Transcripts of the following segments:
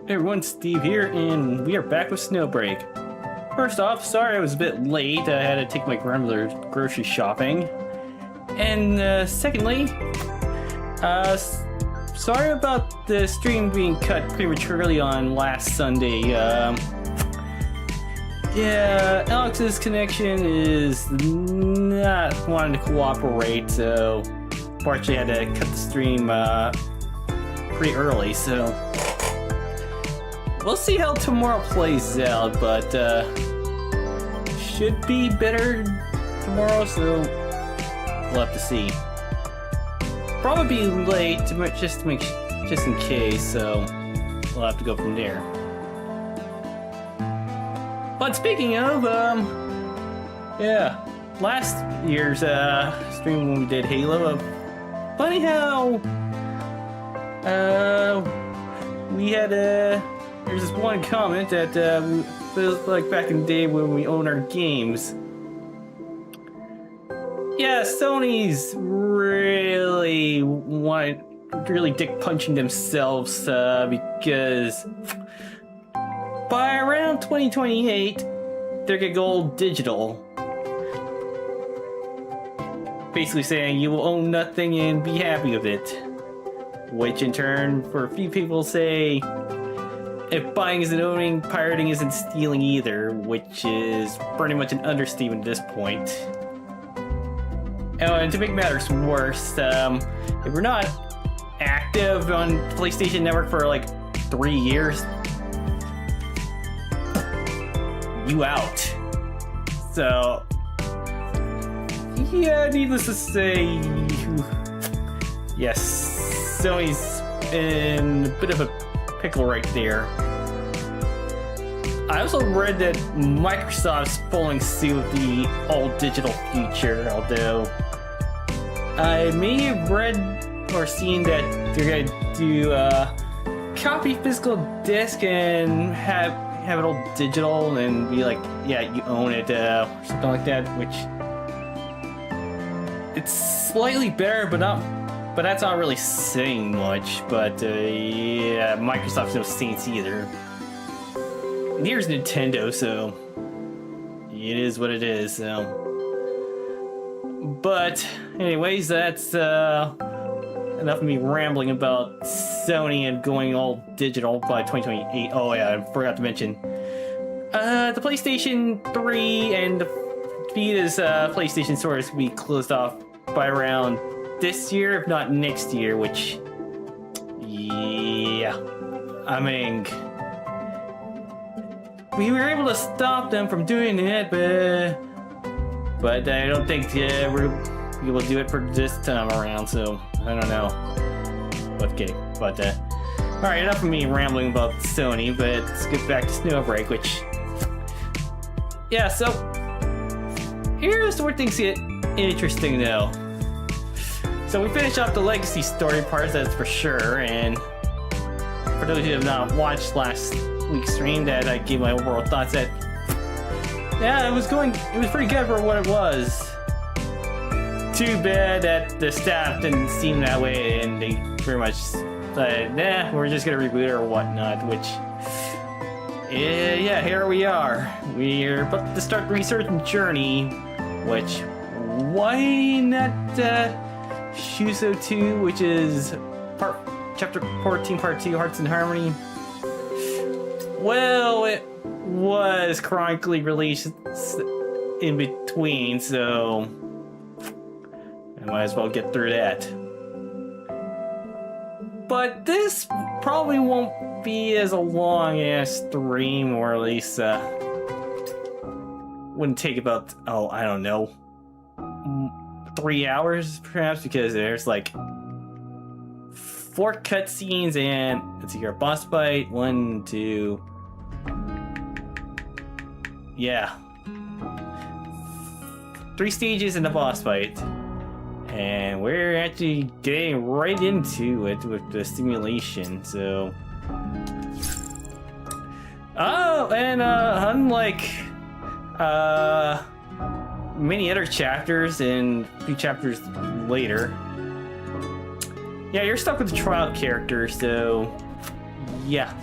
Hey everyone, Steve here, and we are back with Snowbreak. First off, sorry I was a bit late. I had to take my grandmother grocery shopping. And secondly, sorry about the stream being cut prematurely on last Sunday. Yeah, Alex's connection is not wanting to cooperate, so unfortunately I had to cut the stream pretty early, so we'll see how tomorrow plays out, but should be better tomorrow, so we'll have to see. Probably be late, just in case, so we'll have to go from there. But speaking of, yeah, last year's stream when we did Halo, funny how we had there's this one comment that feels like back in the day when we owned our games. Yeah, Sony's really dick punching themselves because by around 2028 they're gonna go all digital. Basically saying you will own nothing and be happy with it. Which in turn, for a few people say, if buying isn't owning, pirating isn't stealing either, which is pretty much an understatement at this point. Oh, and to make matters worse, if we're not active on PlayStation Network for like 3 years, you out. So, yeah, needless to say, yes, Sony's in a bit of a pickle right there. I also read that Microsoft's following suit with the all-digital future, although I may have read or seen that they're gonna do copy physical disc and have it all digital and be like, yeah, you own it, or something like that, which it's slightly better, but that's not really saying much. But yeah, Microsoft's no saints either. And here's Nintendo, so it is what it is. So, but anyways, that's enough of me rambling about Sony and going all digital by 2028. Oh yeah, I forgot to mention the PlayStation 3 and Vita's PlayStation Store is going to be closed off by around this year, if not next year, which, yeah, I mean, we were able to stop them from doing it, but I don't think we're able to do it for this time around, so I don't know. Okay, but alright, enough of me rambling about Sony, but let's get back to Snowbreak, which, yeah, so here's where things get interesting though. So we finished off the legacy story parts, that's for sure, and for those who have not watched last week's stream, that I gave my overall thoughts that, yeah, it was pretty good for what it was. Too bad that the staff didn't seem that way and they pretty much said, nah, we're just gonna reboot it or whatnot, which, yeah, here we are. We're about to start the resurgent journey, which, why not Shuso 2, which is chapter 14, part 2, Hearts in Harmony? Well, it was chronically released in between, so I might as well get through that. But this probably won't be as a long ass stream, or at least wouldn't take about, oh, I don't know, 3 hours perhaps, because there's like 4 cutscenes and let's see here, boss fight, 1, 2, yeah, 3 stages in the boss fight. And we're actually getting right into it with the simulation, so... Oh, and unlike many other chapters and a few chapters later, yeah, you're stuck with the trial character, so Yeah.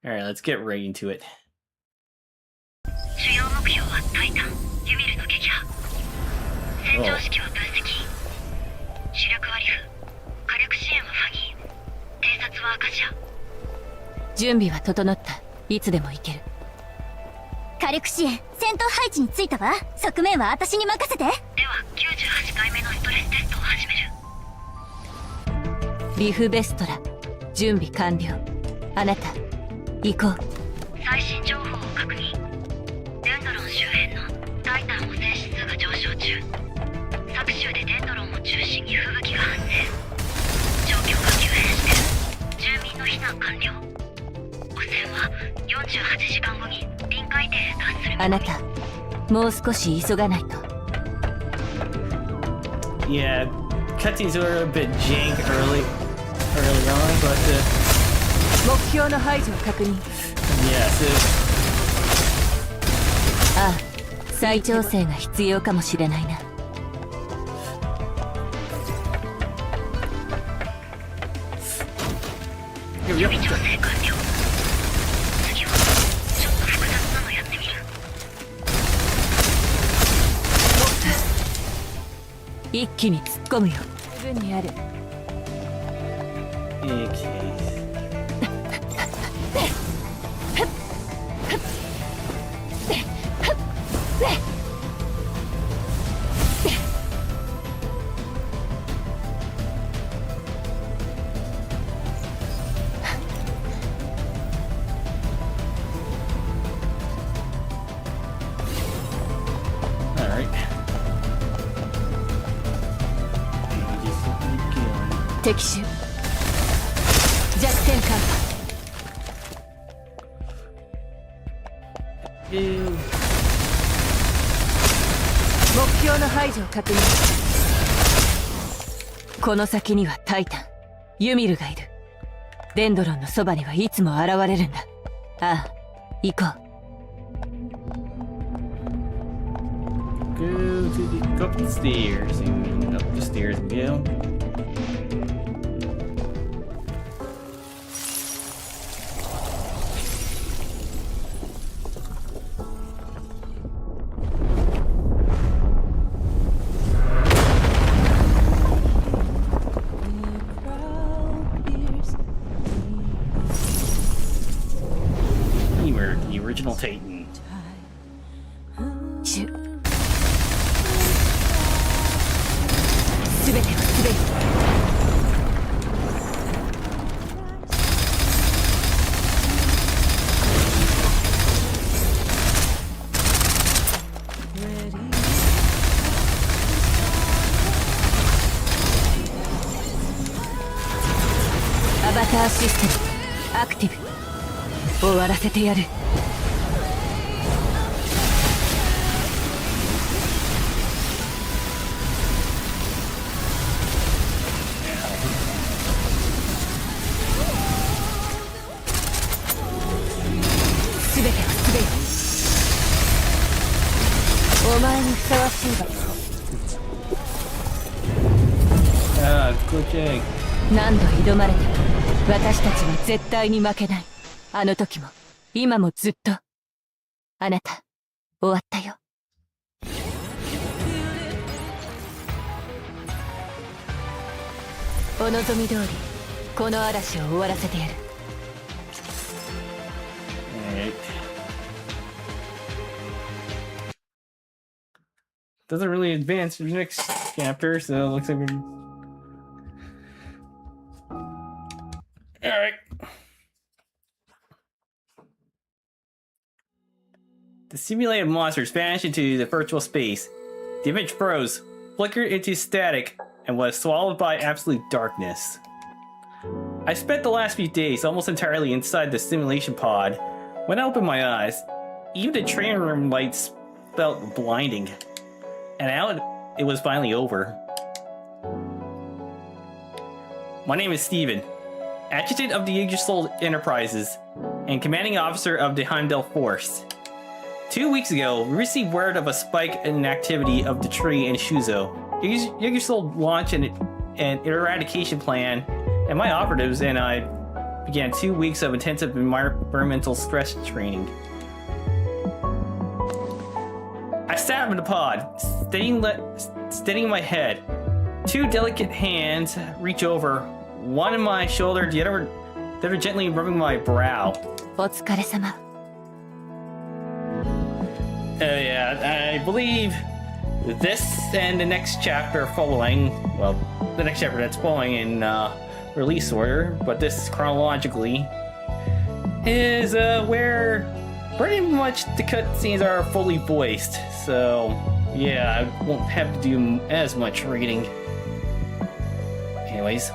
Alright, let's get right into it. 主要目標はタイタン、ユミルの撃破。戦場指揮は分析。主力はリフ、火力支援はファニー、偵察はアカシア。準備は整った。いつでも行ける。火力支援、戦闘配置についたわ。側面は私に任せて。では98回目のストレステストを始める。リフベストラ、準備完了。あなた、行こう。最新情報を確認。デンドロン周辺のタイタン汚染指数が上昇中。昨州でデンドロンを中心に吹雪が発生。状況が急変してる。住民の避難完了。汚染は48時間後に臨界点へ達する。あなた、もう少し急がないと。Yeah, cutscenes were a bit jank early on, but 目標の排除を確認。yeah, so ああ、再調整が必要かもしれないな。予備調整完了。次はちょっと複雑なのやってみる。一気に突っ込むよ。十分にある。okay. 敵手弱点看目標の排除を確認。この先にはタイタン、ユミルがいる。デンドロンのそばにはいつも現れるんだ。ああ、行こう。Go up the stairs and up the stairs and go. The original Titan. すべてを滑る。アバターシステムアクティブ。終わらせてやる。すべてを滑る。お前にふさわしいわ。Ah, good job. 何度挑まれても私たちは絶対に負けない。あの時も今もずっと。あなた終わったよ。お望み通りこの嵐を終わらせてやる。Alright. Doesn't really advance to the next chapter, so it looks like we're... Alright. The simulated monsters vanished into the virtual space. The image froze, flickered into static, and was swallowed by absolute darkness. I spent the last few days almost entirely inside the simulation pod. When I opened my eyes, even the training room lights felt blinding. And now it was finally over. My name is Steven, Adjutant of the Yggdrasil Enterprises, and Commanding Officer of the Heimdall Force. 2 weeks ago, we received word of a spike in activity of the tree in Shuzo. Yggdrasil launched an eradication plan and my operatives and I began 2 weeks of intensive environmental stress training. I sat in the pod, steadying my head. 2 delicate hands reach over, one on my shoulder, the other gently rubbing my brow. お疲れ様。Yeah, I believe this and the next chapter following, well, the next chapter that's following in release order, but this chronologically, is where pretty much the cutscenes are fully voiced. So, yeah, I won't have to do as much reading. Anyways.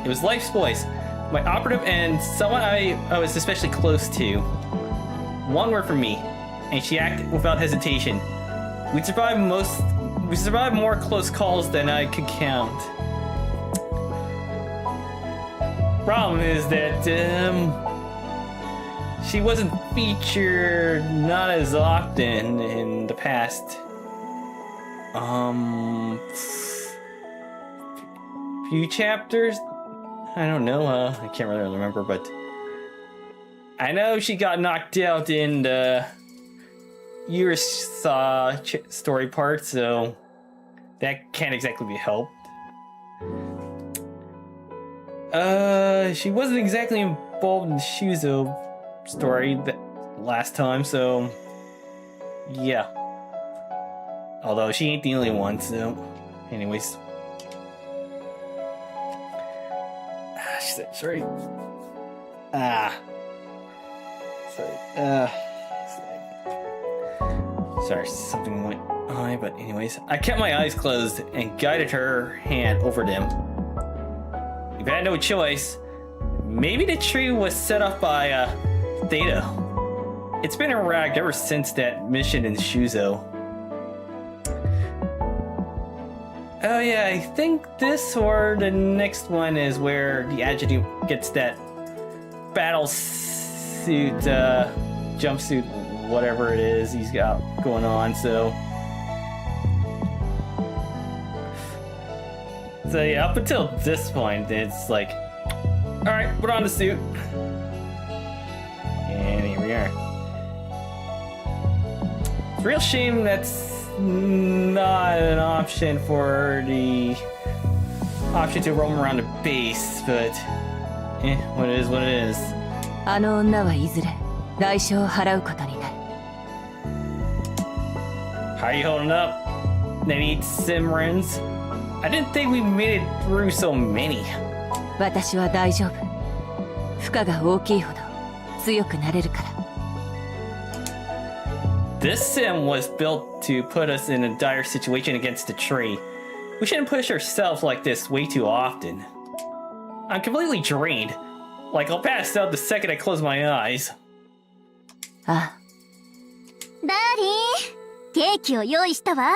It was Life's voice, my operative and someone I was especially close to. One word from me, and she acted without hesitation. We survived more close calls than I could count. Problem is that she wasn't featured not as often in the past few chapters. I don't know, I can't really remember, but I know she got knocked out in the Yurasaw story part, so that can't exactly be helped. She wasn't exactly involved in the Shuzo story that last time, so yeah. Although she ain't the only one, so anyways. Sorry. Sorry, something went high, but anyways. I kept my eyes closed and guided her hand over them. If I had no choice, maybe the tree was set up by Theta. It's been erratic ever since that mission in Shuzo. Oh yeah, I think this or the next one is where the adjutant gets that battle suit, jumpsuit, whatever it is he's got going on, so yeah, up until this point, it's like, alright, put on the suit. And here we are. It's a real shame that's not an option for the option to roam around the base, but what it is what it is. あの女はいずれ代償を払うことになる。How are you holding up? Any Simrans? I didn't think we made it through so many. 私は大丈夫。負荷が大きいほど強くなれるから。This sim was built to put us in a dire situation against the tree. We shouldn't push ourselves like this way too often. I'm completely drained. Like I'll pass out the second I close my eyes. ああ。ダーリン、ケーキを用意したわ。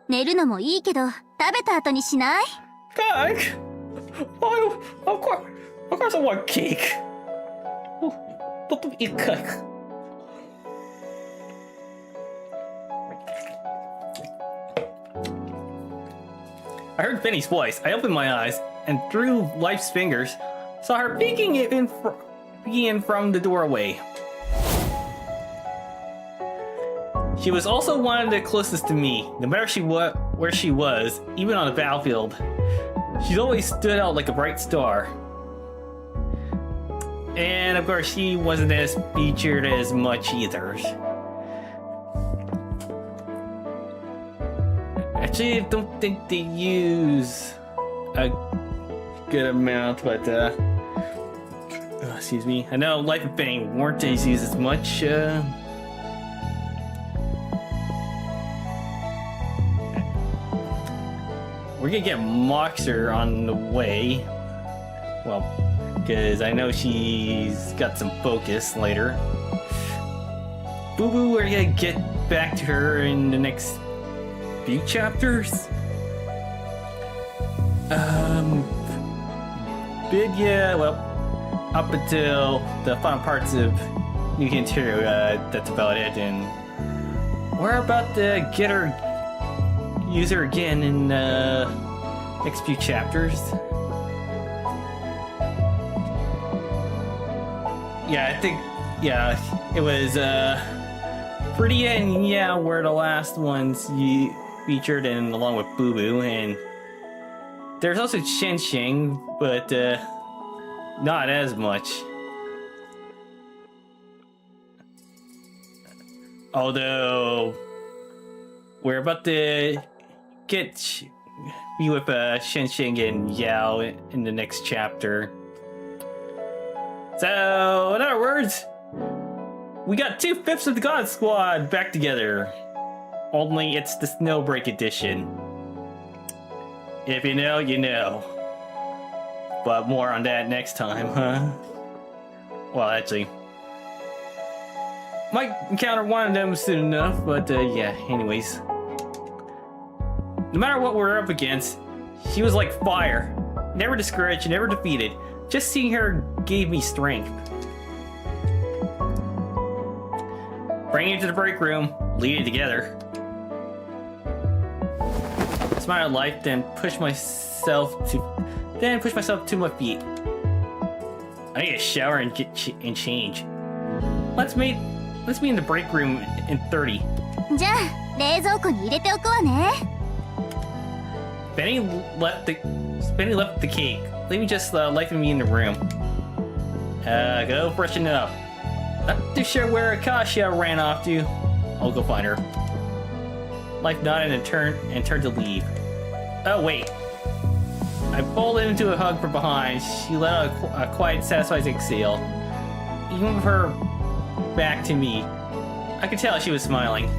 寝るのもいいけど、食べた後にしない？ Cake? Of course I want cake. Let me eat cake. I heard Benny's voice. I opened my eyes and through Life's fingers, saw her peeking in from the doorway. She was also one of the closest to me, no matter where she was, even on the battlefield. She's always stood out like a bright star. And of course, she wasn't as featured as much either. Actually, I don't think they use a good amount, but excuse me. I know Life of Benny weren't used as much. We're gonna get Moxer on the way. Well, because I know she's got some focus later. Boo Boo, we're gonna get back to her in the next few chapters. Bidya, well, up until the final parts of New Interior, that's about it, and we're about to use her again in next few chapters. Yeah, I think, yeah, it was Pretty and yeah were the last ones you featured, and along with Boo Boo, and there's also Shen Shing, but not as much. Although we're about to be with Shen Shing and Yao in the next chapter. So, in other words, we got 2/5 of the God Squad back together. Only it's the Snowbreak edition. If you know, you know. But more on that next time, huh? Well, actually, might encounter one of them soon enough, but yeah, anyways. No matter what we're up against, she was like fire. Never discouraged, never defeated. Just seeing her gave me strength. Bring it to the break room, lead it together. Smile at life, then push myself to my feet. I need a shower and and change. Let's meet in the break room in 30. じゃあ冷蔵庫に入れておくわね。 Benny left the cake. Let me just leaving me in the room. Go freshen up. Not too sure where Akasha ran off to. I'll go find her. Life nodded and turned to leave. Oh wait. I pulled into a hug from behind. She let out a quiet, satisfied exhale. Even with her back to me, I could tell she was smiling.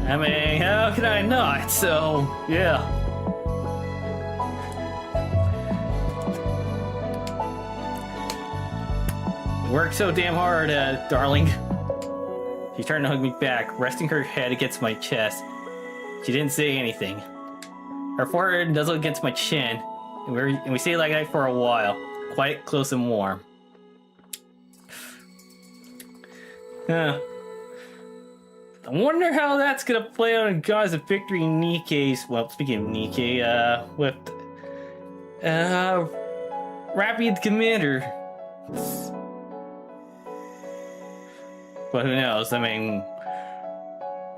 I mean, how could I not? So, yeah. Worked so damn hard, darling. She turned to hug me back, resting her head against my chest. She didn't say anything. Her forehead nuzzled against my chin, and we stayed like that for a while, quite close and warm. Huh. I wonder how that's gonna play out in Gods of Victory Nikke's. Well, speaking of Nikke, with Rapid Commander. But who knows? I mean,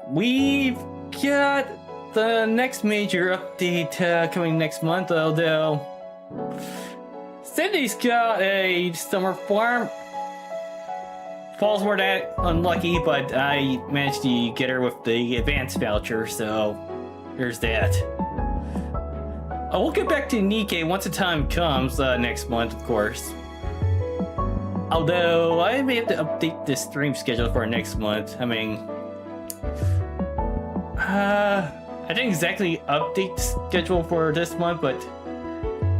we've got the next major update coming next month, although Cindy's got a summer farm. Falls were that unlucky, but I managed to get her with the advance voucher, so there's that. We'll get back to Nikke once the time comes next month, of course. Although I may have to update the stream schedule for next month. I mean, I didn't exactly update the schedule for this month, but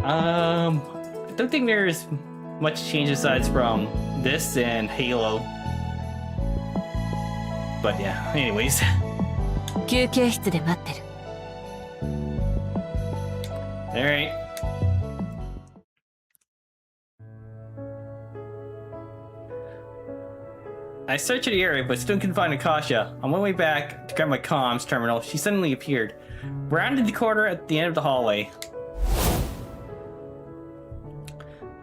I don't think there's much change aside from this and Halo. But yeah, anyways. 休憩室で待ってる。 Alright. I searched the area, but still couldn't find Akasha. On my way back to grab my comms terminal, she suddenly appeared, rounded the corner at the end of the hallway.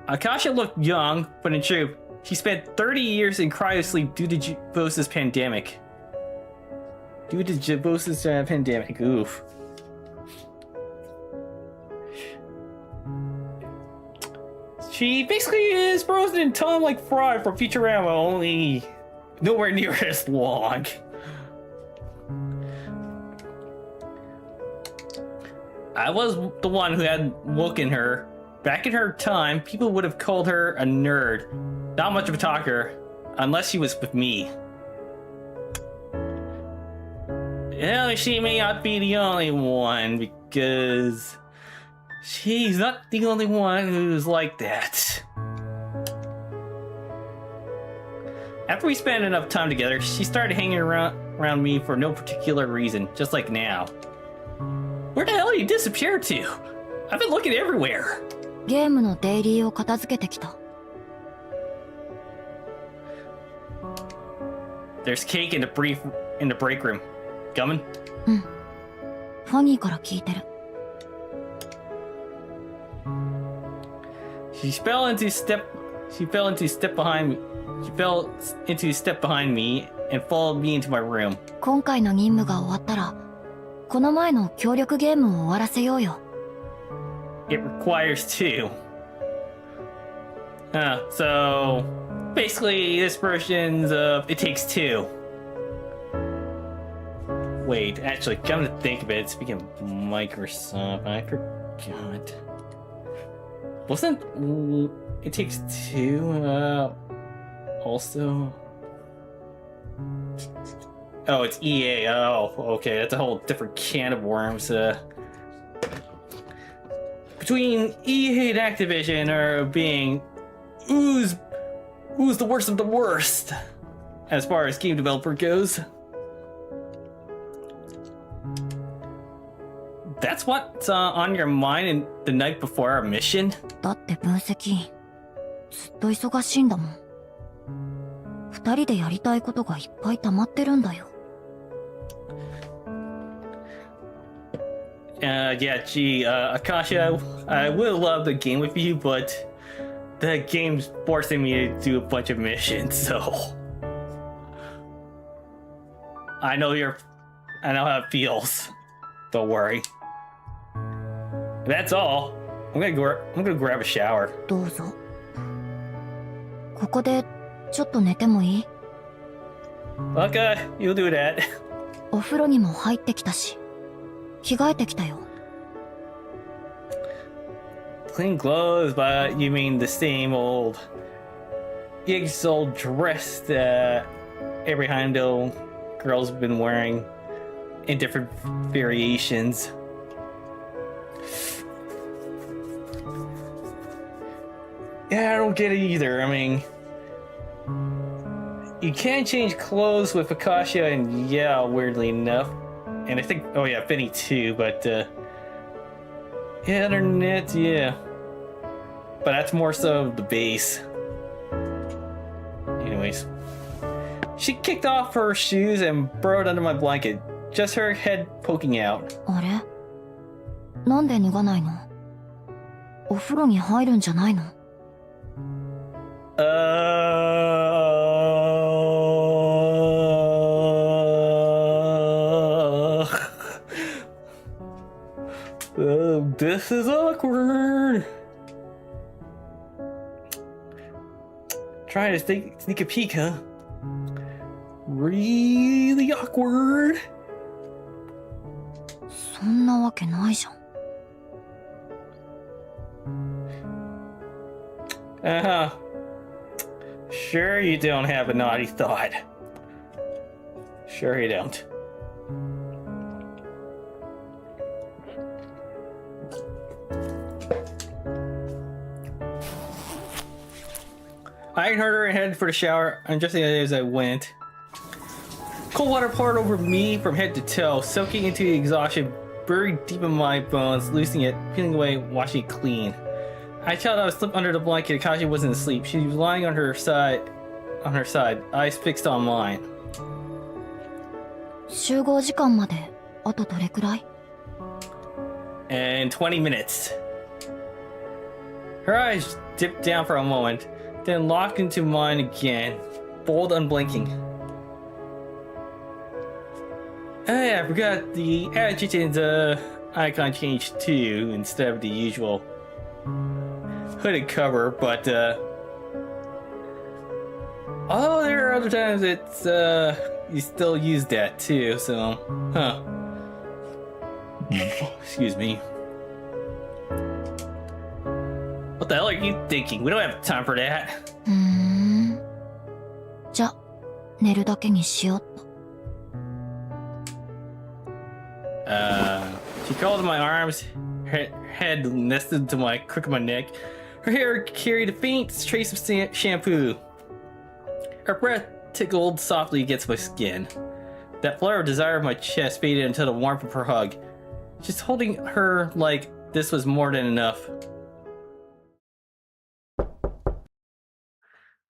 Akasha looked young, but in truth, she spent 30 years in cryosleep due to Javosa's pandemic. Oof. She basically is frozen in time like Fry from Futurama, only nowhere near as long. I was the one who had woken her. Back in her time, people would have called her a nerd. Not much of a talker, unless she was with me. Yeah, she may not be the only one, because she's not the only one who's like that. After we spent enough time together, she started hanging around me for no particular reason, just like now. Where the hell did you disappear to? I've been looking everywhere. ゲームのデイリーを片付けてきた。 There's cake in the break room. Coming? ファニーから聞いてる。She fell into step behind me. She fell into step behind me and followed me into my room. 今回の任務が終わったら、この前の協力ゲームを終わらせようよ。It requires two. So basically this version's of It Takes Two. Wait, actually, come to think of it, speaking of Microsoft, I forgot. Wasn't It Takes Two, also? Oh, it's EA. Oh, okay, that's a whole different can of worms. Between EA and Activision are being who's the worst of the worst as far as game developer goes. That's what's on your mind in the night before our mission? だって分析、ずっと忙しいんだもん。二人でやりたいことがいっぱい溜まってるんだよ。Yeah, gee, Akasha, I would love the game with you, but the game's forcing me to do a bunch of missions, so I know how it feels. Don't worry. That's all. I'm gonna grab a shower. どうぞ。ここでちょっと寝てもいい？ Okay, you'll do that. お風呂にも入ってきたし、着替えてきたよ。Clean clothes, but you mean the same old old dress that every Heimdall girl's been wearing in different variations. Yeah, I don't get it either. I mean, you can change clothes with Akasha and yeah, weirdly enough. And I think, oh yeah, Finny too, but yeah, internet, yeah. But that's more so the base. Anyways. She kicked off her shoes and burrowed under my blanket, just her head poking out. あれ？なんで脱がないの？お風呂に入るんじゃないの？This is awkward. Trying to sneak a peek, huh? Really awkward. そんなわけないじゃん。Sure you don't have a naughty thought. Sure you don't. I ignored her and headed for the shower, undressing as I went. Cold water poured over me from head to toe, soaking into the exhaustion buried deep in my bones, loosening it, peeling away, washing it clean. I thought I was slipped under the blanket. Akashi wasn't asleep. She was lying on her side, eyes fixed on mine. 集合時間まであとどれくらい？ In 20 minutes. Her eyes dipped down for a moment, then locked into mine again, bold unblinking. Oh yeah, I forgot the adjutant's icon changed too, instead of the usual hooded cover, but oh, there are other times it's you still use that too, so huh. Excuse me. What the hell are you thinking? We don't have time for that. じゃ、寝るだけにしよっと。She crawled in my arms, her head nested to my crook of my neck. Her hair carried a faint trace of shampoo. Her breath tickled softly against my skin. That flare of desire of my chest faded until the warmth of her hug. Just holding her like this was more than enough.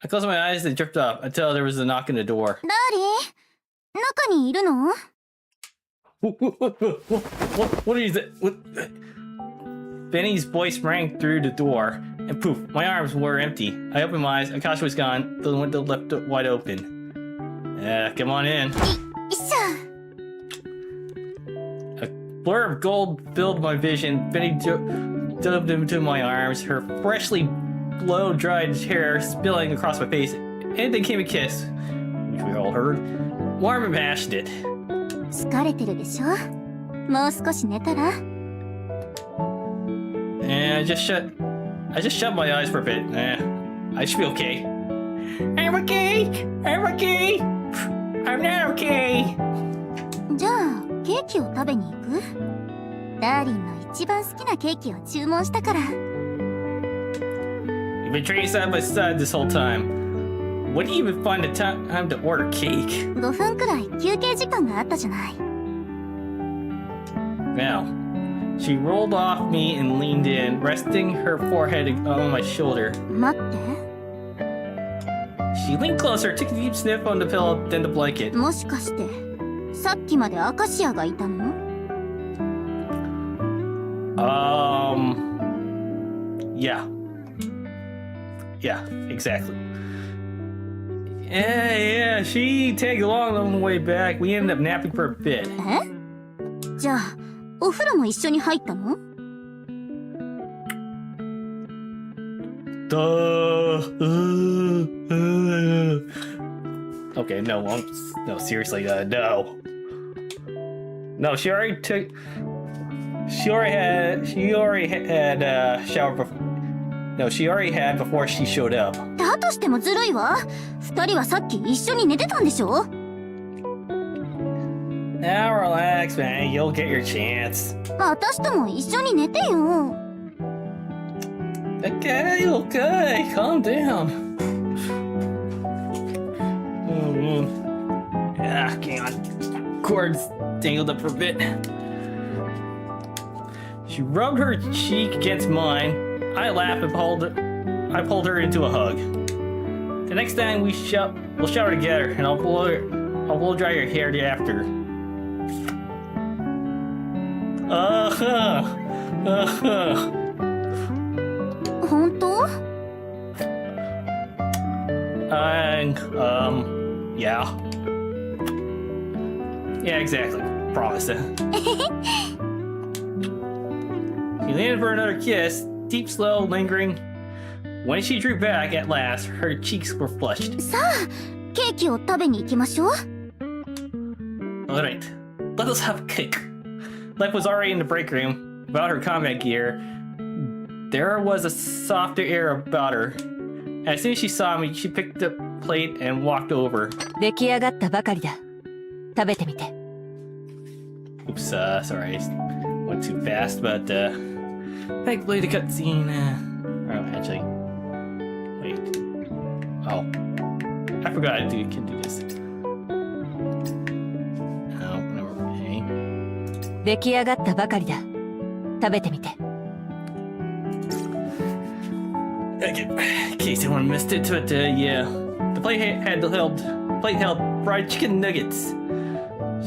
I closed my eyes and drifted off until there was a knock on the door. 誰？中にいるの？ What is it? What? Benny's voice rang through the door, and poof, my arms were empty. I opened my eyes, Akasha was gone, the window left wide open. Come on in. A blur of gold filled my vision. Benny dove into my arms, her freshly blow-dried hair spilling across my face, and then came a kiss, which we all heard. Warm and passionate. 疲れてるでしょ？もう少し寝たら？ And I just shut my eyes for a bit. I should be okay. I'm okay. I'm okay. I'm not okay. じゃあケーキを食べに行く？ダーリンの一番好きなケーキを注文したから。 We've been trading side by side this whole time. When do you even find the time to order cake? 5分くらい休憩時間があったじゃない。 Now, she rolled off me and leaned in, resting her forehead on my shoulder. 待って。 She leaned closer, took a deep sniff on the pillow, then the blanket. もしかしてさっきまでアカシアがいたの？ Yeah. Yeah, exactly. Yeah, she tagged along on the way back. We ended up napping for a bit. え？じゃあお風呂も一緒に入ったの？ Okay, no, seriously, no. No, she already had shower before. No, she already had before she showed up. だとしてもずるいわ。二人はさっき一緒に寝てたんでしょ？ Now relax, man. You'll get your chance. 私とも一緒に寝てよ。 Okay, calm down. God. Cords dangled up for a bit. She rubbed her cheek against mine. I laughed and pulled her into a hug. The next time we'll shower together, and I'll blow dry your hair after.本当？ Yeah. Yeah, exactly. Promise. She leaned for another kiss, deep, slow, lingering. When she drew back at last, her cheeks were flushed. さあ、ケーキを食べに行きましょう。 Alright, let us have a cake. Life was already in the break room, about her combat gear. There was a softer air about her. As soon as she saw me, she picked up a plate and walked over. 出来上がったばかりだ。食べてみて。 Oops, sorry, I went too fast, but, thankfully the cutscene, oh, actually, wait, oh, I forgot I can do this. Oh, never mind. 出来上がったばかりだ。食べてみて。 Okay, in case anyone missed it, but, yeah, the plate held fried chicken nuggets.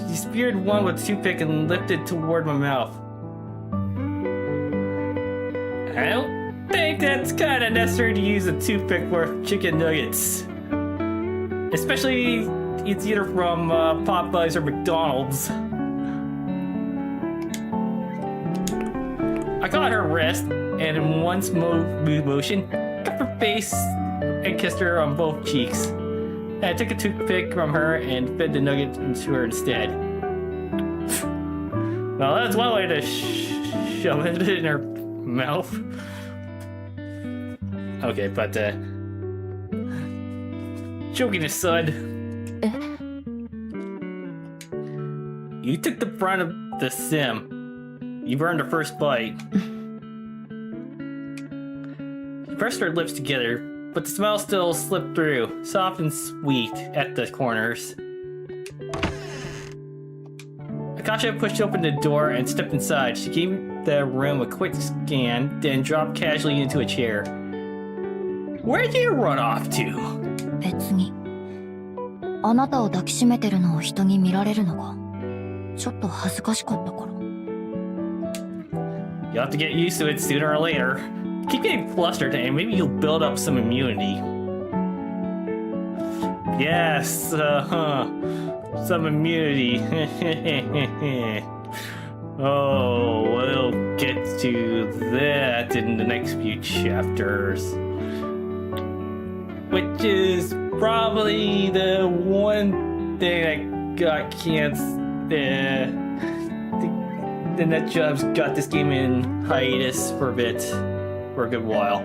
She speared one with a toothpick and lifted toward my mouth. I don't think that's kind of necessary to use a toothpick for chicken nuggets. Especially it's either from Popeyes or McDonald's. I caught her wrist and in one smooth motion, cupped her face and kissed her on both cheeks. I took a toothpick from her and fed the nugget into her instead. Well, that's one way to shove it in her mouth. Okay, but, joking aside, you took the brunt of the sim. You burned her first bite. She pressed her lips together, but the smell still slipped through, soft and sweet at the corners. Akasha pushed open the door and stepped inside. She gave the room a quick scan, then dropped casually into a chair. Where'd you run off to? 別に。あなたを抱きしめてるのを人に見られるのがちょっと恥ずかしかったから。You'll have to get used to it sooner or later. Keep getting flustered and maybe you'll build up some immunity. Yes, some immunity. Oh, we'll get to that in the next few chapters. Which is probably the one thing that got canceled. The net jobs got this game in hiatus for a bit, for a good while.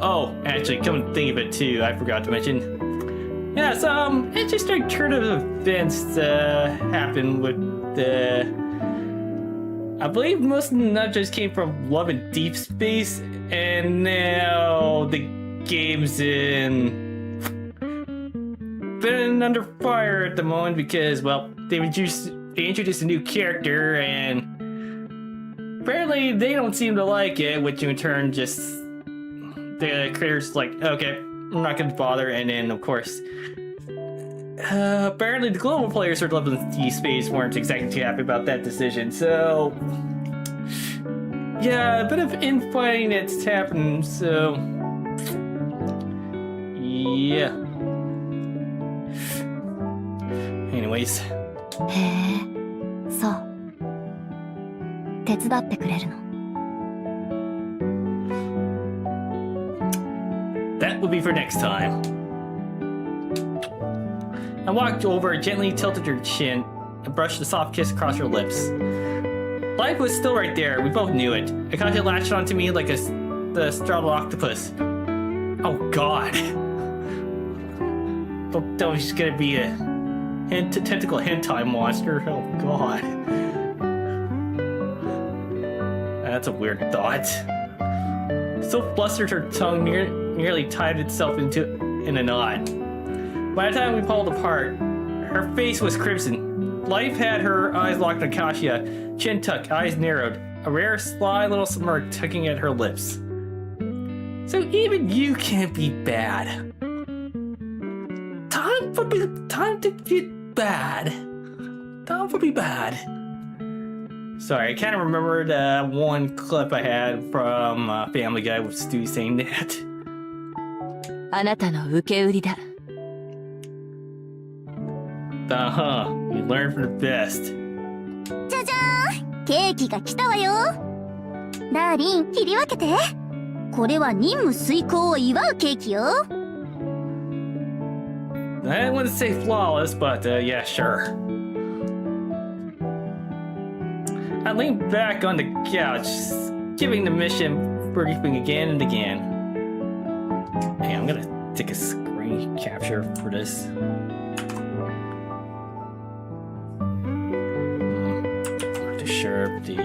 Oh, actually, come to think of it too, I forgot to mention. Yeah, some interesting turn of events happened with the. I believe most of the nudges came from Love and Deep Space, and now the game's been under fire at the moment because, well, they introduced a new character, and apparently they don't seem to like it, which in turn just the creators like, okay, I'm not gonna bother, and then of course. Apparently the global players for Love and Deep Space weren't exactly too happy about that decision, so yeah, a bit of infighting that's happened, so yeah. Anyways. へえ、そう。手伝ってくれるの。That will be for next time. I walked over, gently tilted her chin, and brushed a soft kiss across her lips. Life was still right there, we both knew it. Akashi latched onto me like the startled octopus. Oh god. Don't tell me she's gonna be a tentacle hentai monster. Oh god. That's a weird thought. So flustered her tongue nearly tied itself in a knot. By the time we pulled apart, her face was crimson. Life had her eyes locked on Kasia, chin tucked, eyes narrowed, a rare sly little smirk tugging at her lips. So even you can't be bad. Time to be bad. Time to be bad. Sorry, I kind of remembered one clip I had from Family Guy with Stu saying that. あなたの受け売りだ。Uh-huh. You learn from the best. じゃじゃーん、ケーキが来たわよ。ダーリン、切り分けて。これは任務遂行を祝うケーキよ。I wouldn't say flawless, but yeah, sure. I leaned back on the couch, giving the mission briefing again and again. Hey, I'm gonna take a screen capture for this. To sure the.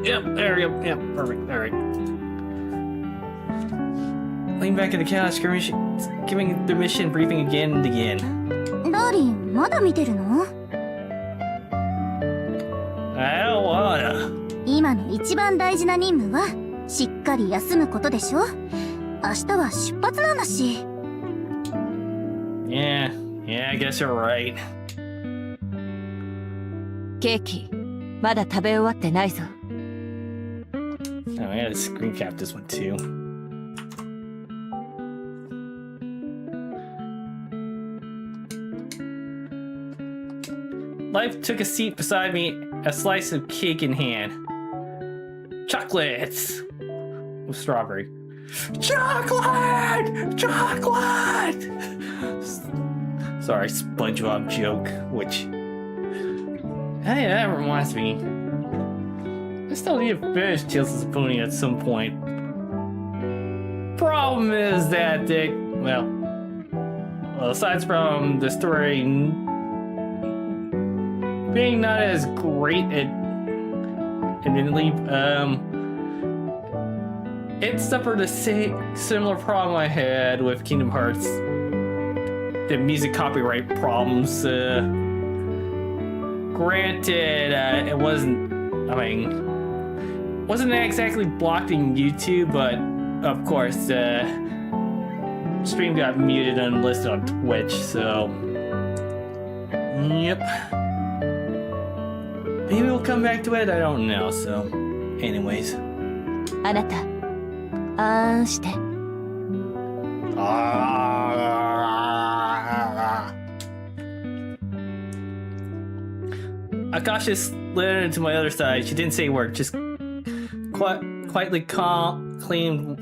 Yep, there we go. Yep, perfect. All right. Lean back in the couch, giving the mission briefing again and again. ダーリン、まだ見てるの？ I don't wanna. 今の一番大事な任務はしっかり休むことでしょ。明日は出発なんだし。Yeah, I guess you're right. ケーキ、まだ食べ終わってないぞ。Oh, I gotta screen cap this one too. Life took a seat beside me, a slice of cake in hand. Chocolates! With strawberry. Chocolate! Chocolate! Sorry, SpongeBob joke, which... Hey, that reminds me. I still need to finish Tales of Symphonia at some point. Problem is that they... Well, aside from the story being not as great admittedly, it suffered a similar problem I had with Kingdom Hearts. The music copyright problems. Granted, it wasn't, I mean, wasn't exactly blocked in YouTube, but of course, stream got muted and listed on Twitch, so yep. Maybe we'll come back to it. I don't know. So, anyways. あなた、あーんして。Akasha slid into my other side. She didn't say a word. Just quietly cleaned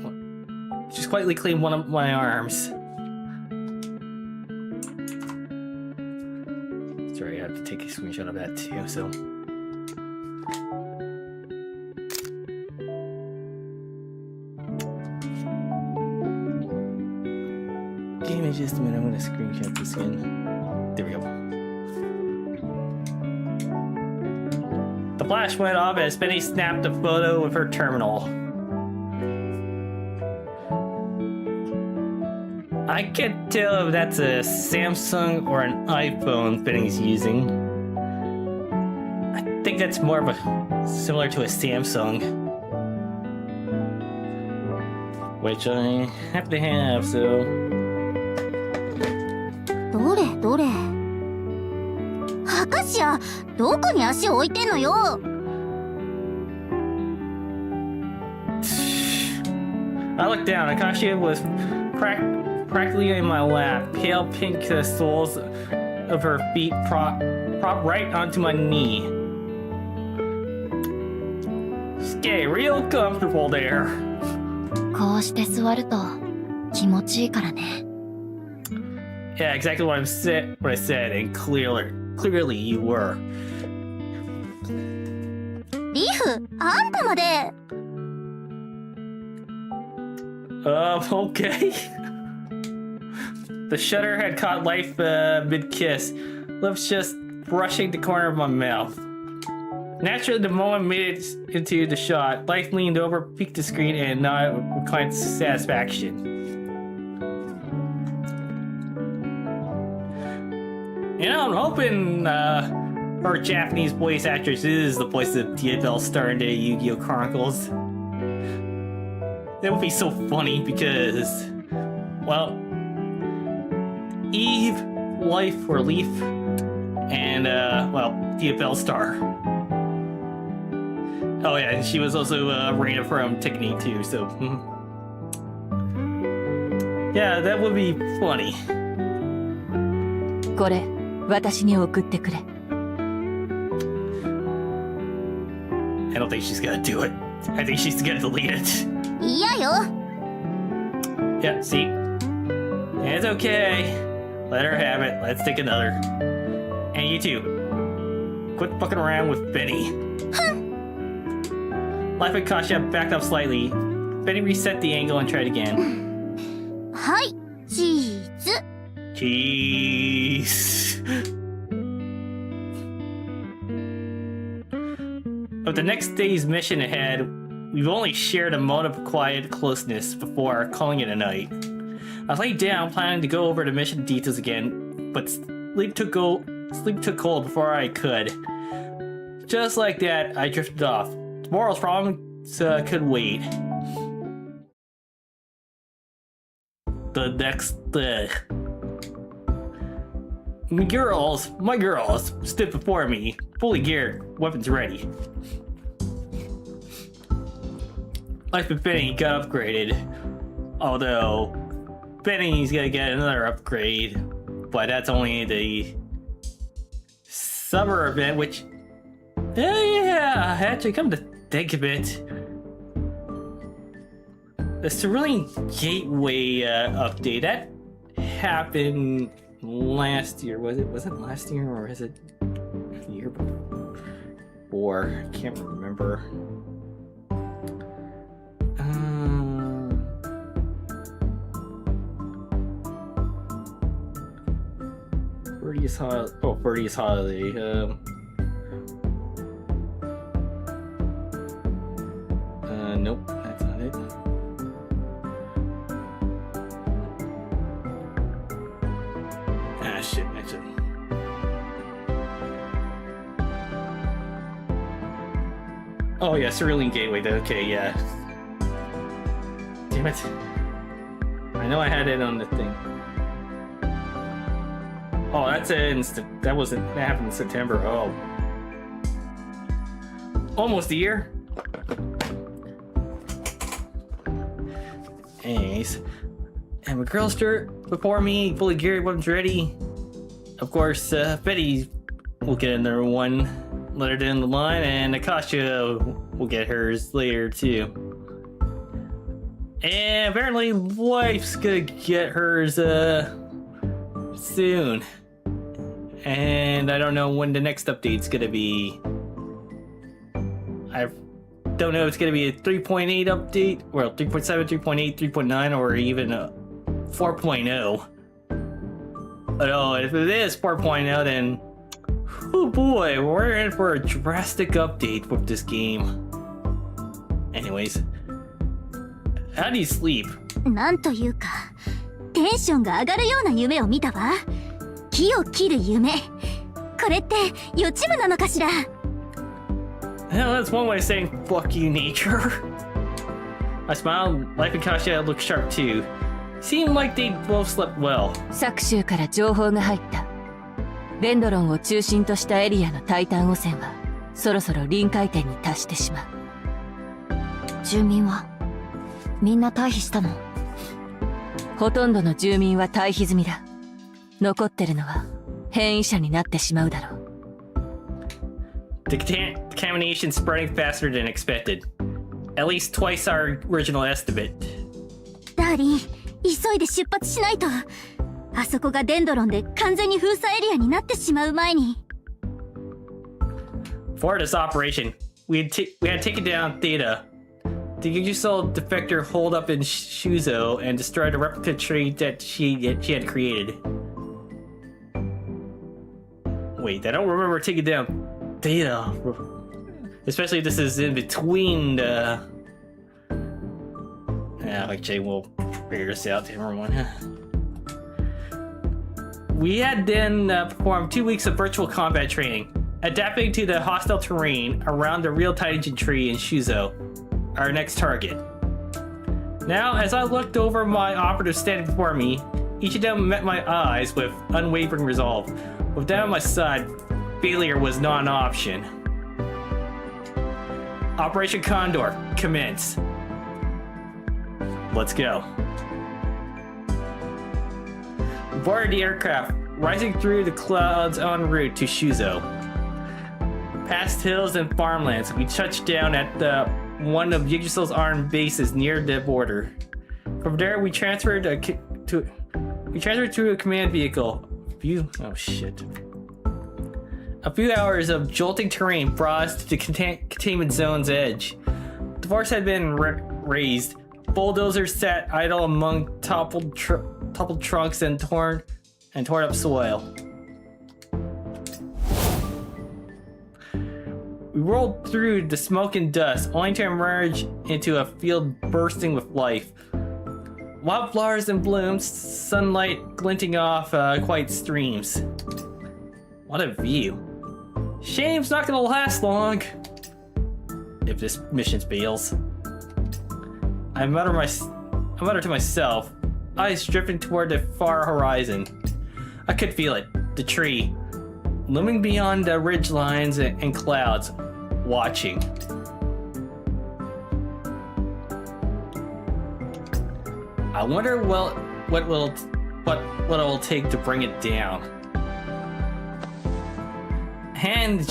one of my arms. Sorry, I have to take a screenshot of that too. So. Give me just a minute. I'm gonna screenshot this again. There we go. The flash went off as Penny snapped a photo of her terminal. I can't tell if that's a Samsung or an iPhone Penny's using. I think that's more of a similar to a Samsung, which I happen to have, so. どれどれ。アカシア、どこに足を置いてんのよ。I looked down. Akasha was practically in my lap, pale pink soles of her feet propped right onto my knee. She's getting real comfortable there. こうして座ると気持ちいいからね。Yeah, exactly what I said, and clearly you were. リフ、あんたまで。Okay. The shudder had caught life mid-kiss, lips just brushing the corner of my mouth. Naturally, the moment made it into the shot. Life leaned over, peeked the screen, and nodded with quiet satisfaction. You know, I'm hoping her Japanese voice actress is the voice of TFL star in the Yu-Gi-Oh! Chronicles. That would be so funny because, well, Eve, Life, or Leaf, and, well, TFL star. Oh yeah, and she was also Reina from Tiffany too, so. Yeah, that would be funny. これ、私に送ってくれ。I don't think she's gonna do it. I think she's gonna delete it. 嫌よ。 Yeah, see? It's okay. Let her have it. Let's take another. And you too. Quit fucking around with Benny. Life and Kasha backed up slightly. Benny reset the angle and tried again. はい、チーズ。 Jeez. Of the next day's mission ahead, we've only shared a moment of quiet closeness before calling it a night. I laid down, planning to go over the mission details again, but sleep took hold before I could. Just like that, I drifted off. Tomorrow's problems could wait. The next day. My girls stood before me, fully geared, weapons ready. Life and Benny got upgraded, although Benny's gonna get another upgrade, but that's only the summer event, which, yeah, actually come to think of it, the Cerulean Gateway update, that happened last year. Was it last year or is it the year before? I can't remember. Birdie's Holiday. Nope, that's not it. Ah, shit, actually. Oh yeah, Cerulean Gateway. Okay, yeah. Damn it. I I know I had it on the thing. Oh, that happened in September. Oh. Almost a year. Anyways. And McGirlster, before me, fully geared, weapons ready. Of course, Betty will get another one later down the line, and Akasha will get hers later too. And apparently, Wife's gonna get hers soon. And I don't know when the next update's gonna be. I don't know if it's gonna be a 3.8 update, or 3.7, 3.8, 3.9, or even a 4.0. Oh, if it is 4.0, then oh boy, we're in for a drastic update with this game. Anyways, how do you sleep? なんというか、テンションが上がるような夢を見たわ。木を切る夢。これって予知夢なのかしら? Well, that's one way of saying fuck you, nature. I smiled. Life and Kasha looked sharp too. Seemed like they both slept well. 昨週から情報が入った。デンドロンを中心としたエリアのタイタン汚染はそろそろ臨界点に達してしまう。住民はみんな退避したの？ほとんどの住民は退避済みだ。残ってるのは変異者になってしまうだろう。The contamination spreading faster than expected. At least twice our original estimate. ダーリン、急いで出発しないと。あそこがデンドロンで完全に封鎖エリアになってしまう前に。For this operation, we had taken down Theta. The Yugosol defector holed up in Shuzo and destroyed a replica tree that she had created. Wait, I don't remember taking down Theta. Especially if this is in between the... Yeah, actually, we'll figure this out. Never mind. We had then performed 2 weeks of virtual combat training, adapting to the hostile terrain around the real Taijin tree in Shuzo, our next target. Now, as I looked over my operatives standing before me, each of them met my eyes with unwavering resolve. With them on my side, failure was not an option. Operation Condor, commence. Let's go. Boarded the aircraft, rising through the clouds en route to Shuzo. Past hills and farmlands, we touched down at one of Yugosol's armed bases near the border. From there, we transferred to a command vehicle. Oh shit. A few hours of jolting terrain brought us to the containment zone's edge. The force had been raised. Bulldozers sat idle among toppled trunks and torn up soil. We rolled through the smoke and dust, only to emerge into a field bursting with life. Wildflowers in bloom, sunlight glinting off quiet streams. What a view. Shame's not gonna last long. If this mission fails. I mutter to myself, eyes drifting toward the far horizon. I could feel it, the tree, looming beyond the ridge lines and clouds, watching. I wonder what it'll take to bring it down. Hand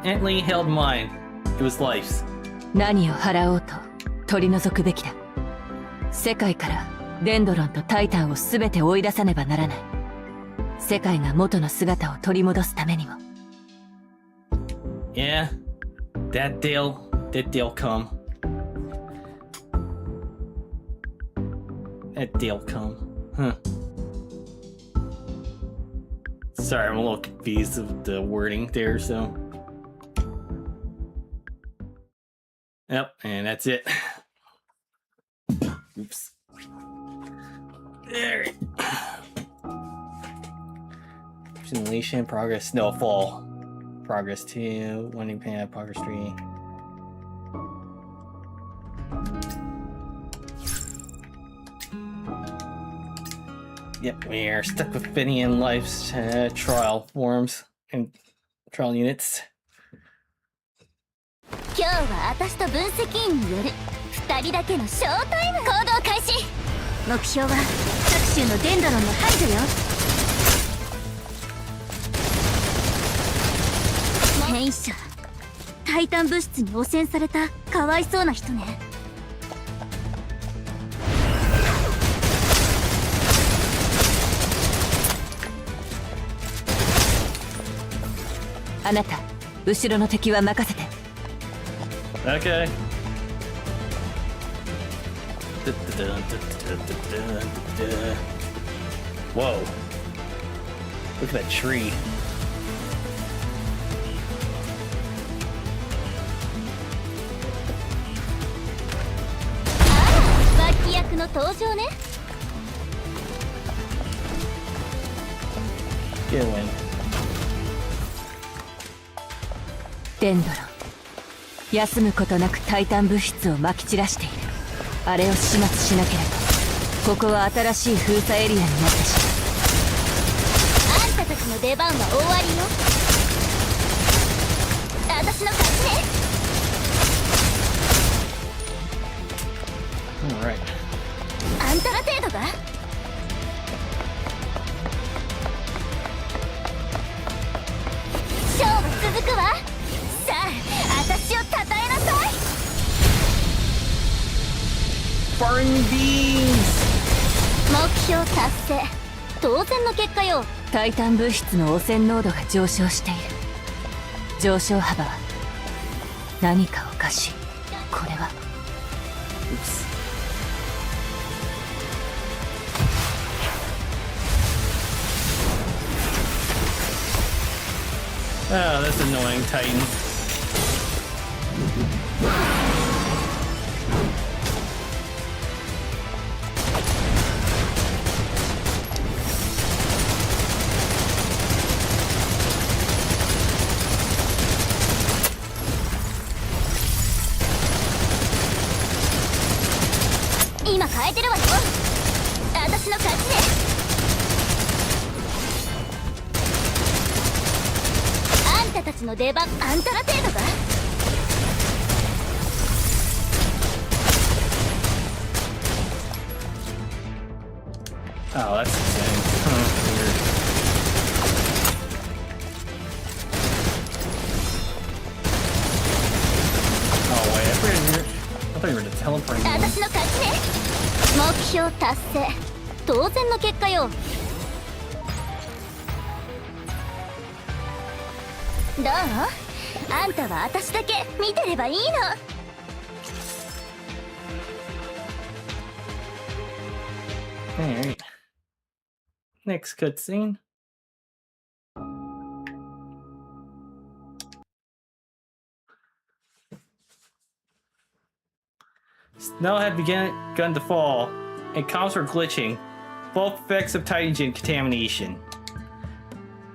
gently held mine. It was life's. 何を払おうと取り除くべきだ。世界からデンドロンとタイタンを全て追い出さねばならない。世界が元の姿を取り戻すためにも。Yeah, that day'll come. That day'll come. Huh. Sorry, I'm a little confused with the wording there, so. Yep, and that's it. Oops. There. Simulation, progress, snowfall. Progress 2, winding path, progress 3. Yep, we are stuck with Finian Life's trial forms and trial units. 今日は私と分析員による2人だけのショータイム。行動開始。目標は各州のデンドロンの排除よ。変異者、タイタン物質に汚染されたかわいそうな人ね。あなた、後ろの敵は任せて。Okay. Whoa. Look at that tree. 脇役の登場ね。Get win. デンドロン、休むことなくタイタン物質をまき散らしている。あれを始末しなければここは新しい封鎖エリアになってしあんたたちの出番は終わりよ。私の勝ちね。Alright. あんたら程度が勝負続くわ。さあ、私を称えなさい。Burn beams! 目標達成。当然の結果よ。タイタン物質の汚染濃度が上昇している。上昇幅は何かおかしい。これは Oops. Oh, that's annoying, Titan.今変えてるわよ。私の勝ちね。あんたたちの出番、あんたら程度が。Oh, that's insane. Weird. Oh, wait, I thought you were just teleporting. 私の勝ちね。目標達成。当然の結果よ。どう？あんたは私だけ見てればいいの。Alright. Next cutscene. Snow had begun to fall, and comms were glitching, both effects of Titan contamination.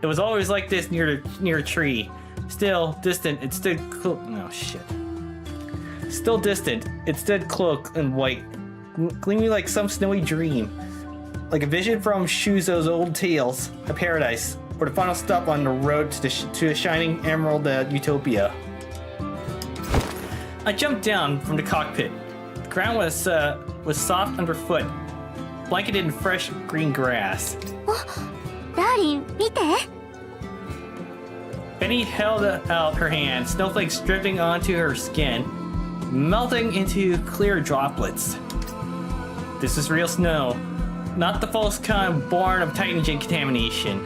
It was always like this near a tree. Still distant, it stood Still distant, it stood cloaked in white, gleaming like some snowy dream. Like a vision from Shuzo's old tales of paradise, or the final stop on the road to a shining emerald utopia. I jumped down from the cockpit. The ground was soft underfoot, blanketed in fresh green grass. ダーリン、見て。Benny held out her hand, snowflakes dripping onto her skin, melting into clear droplets. This is real snow, not the false kind born of Titanogen contamination.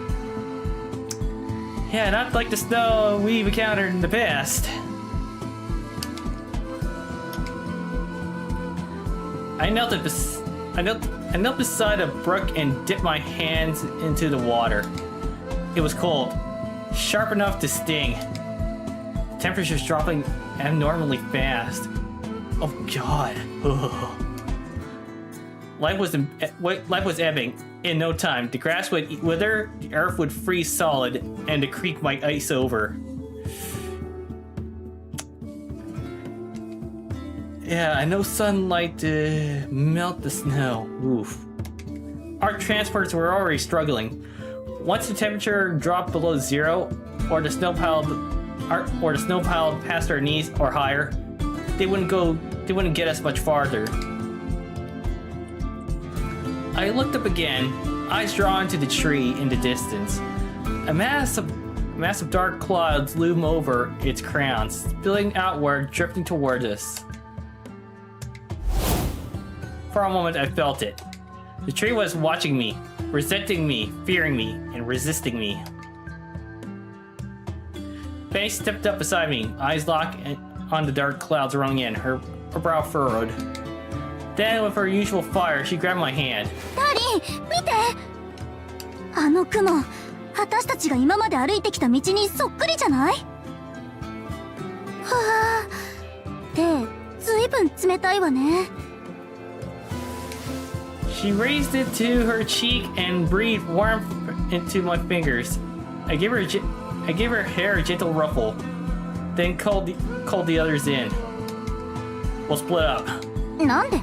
Yeah, not like the snow we've encountered in the past. I knelt beside a brook and dipped my hands into the water. It was cold, sharp enough to sting. Temperature's dropping abnormally fast. Oh god. Ugh. Life was ebbing. In no time, the grass would wither, the earth would freeze solid, and the creek might ice over. Yeah, I know sunlight to melt the snow. Oof. our transports were already struggling. Once the temperature dropped below 0, or the snow piled past our knees or higher, they wouldn't get us much farther. I looked up again, eyes drawn to the tree in the distance. A mass of dark clouds loom over its crown, spilling outward, drifting towards us. For a moment, I felt it. The tree was watching me, resenting me, fearing me, and resisting me. Faye stepped up beside me, eyes locked on the dark clouds rolling in, her brow furrowed. Then, with her usual fire, she grabbed my hand. ダーリン、見て！あの雲、私たちが今まで歩いてきた道にそっくりじゃない？はあ、手、ずいぶん冷たいわね。She raised it to her cheek and breathed warmth into my fingers. I gave her hair a gentle ruffle, then called the others in. We'll split up. なんで？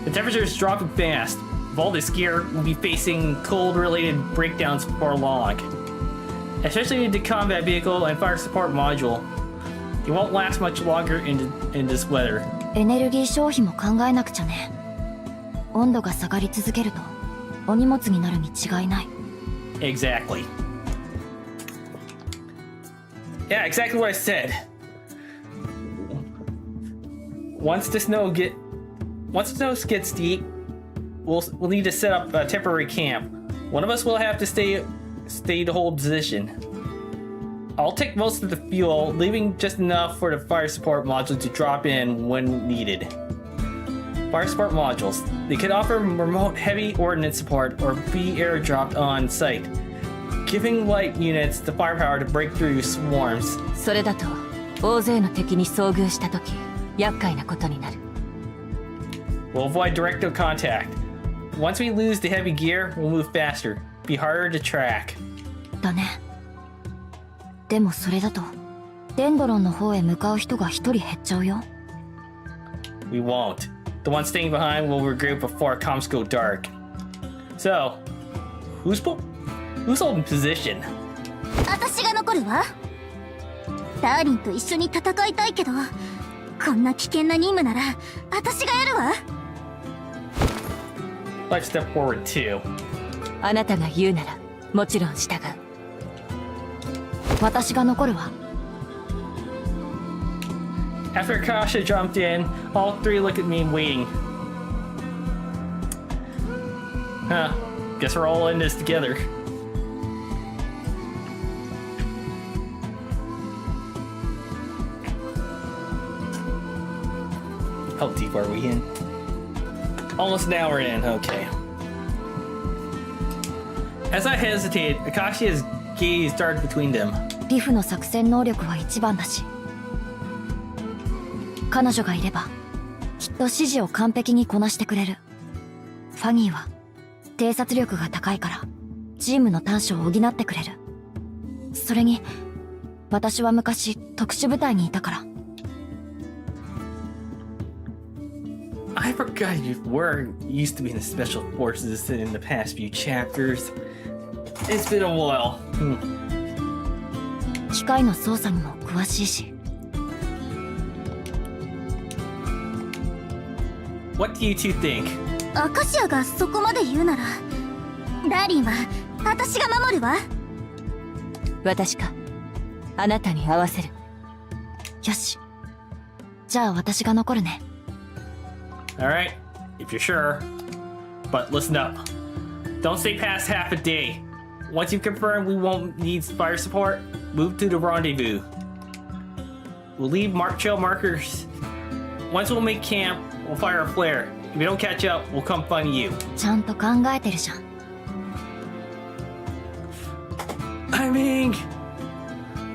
The temperature is dropping fast. Valdez gear will be facing cold-related breakdowns for long, especially the combat vehicle and fire support module. It won't last much longer in this weather. エネルギー消費も考えなくちゃね。温度が下がり続けるとお荷物になるに違いない。 Exactly. Yeah, exactly what I said. Once the snow gets deep, we'll need to set up a temporary camp. One of us will have to stay to hold position. I'll take most of the fuel, leaving just enough for the fire support module to drop in when needed. Fire support modules. They can offer remote heavy ordnance support or be airdropped on site, giving light units the firepower to break through swarms. それだと大勢の敵に遭遇した時厄介なことになる。 We'll avoid direct contact. Once we lose the heavy gear, we'll move faster. Be harder to track. だね。でもそれだとデンドロンの方へ向かう人が一人減っちゃうよ。 We won't. The ones staying behind will regroup before comms go dark. So, who's holding position? 私が残るわ。ダーリンと一緒に戦いたいけど、こんな危険な任務なら私がやるわ。Let's step forward too. あなたが言うならもちろん従う。私が残るわ。 After Kasha jumped in, all three looked at me waiting. Huh. Guess we're all in this together. How deep are we in? Almost an hour in, okay. As I hesitated, Akashia's gaze darted between them. リフの作戦能力は一番だし、彼女がいればきっと指示を完璧にこなしてくれる。ファニーは偵察力が高いからチームの短所を補ってくれる。それに私は昔特殊部隊にいたから。 I forgot you used to be in the special forces in the past few chapters. It's been a while. 機械の操作にも詳しいし。 What do you two think? アカシアがそこまで言うなら、ダーリンは私が守るわ。私かあなたに合わせる。よし。じゃあ私が残るね。 Alright, if you're sure. But listen up. Don't stay past half a day. Once you've confirmed we won't need fire support, move to the rendezvous. We'll leave trail markers. Once we'll make camp, we'll fire a flare. If we don't catch up, we'll come find you. ちゃんと考えてるじゃん。I mean,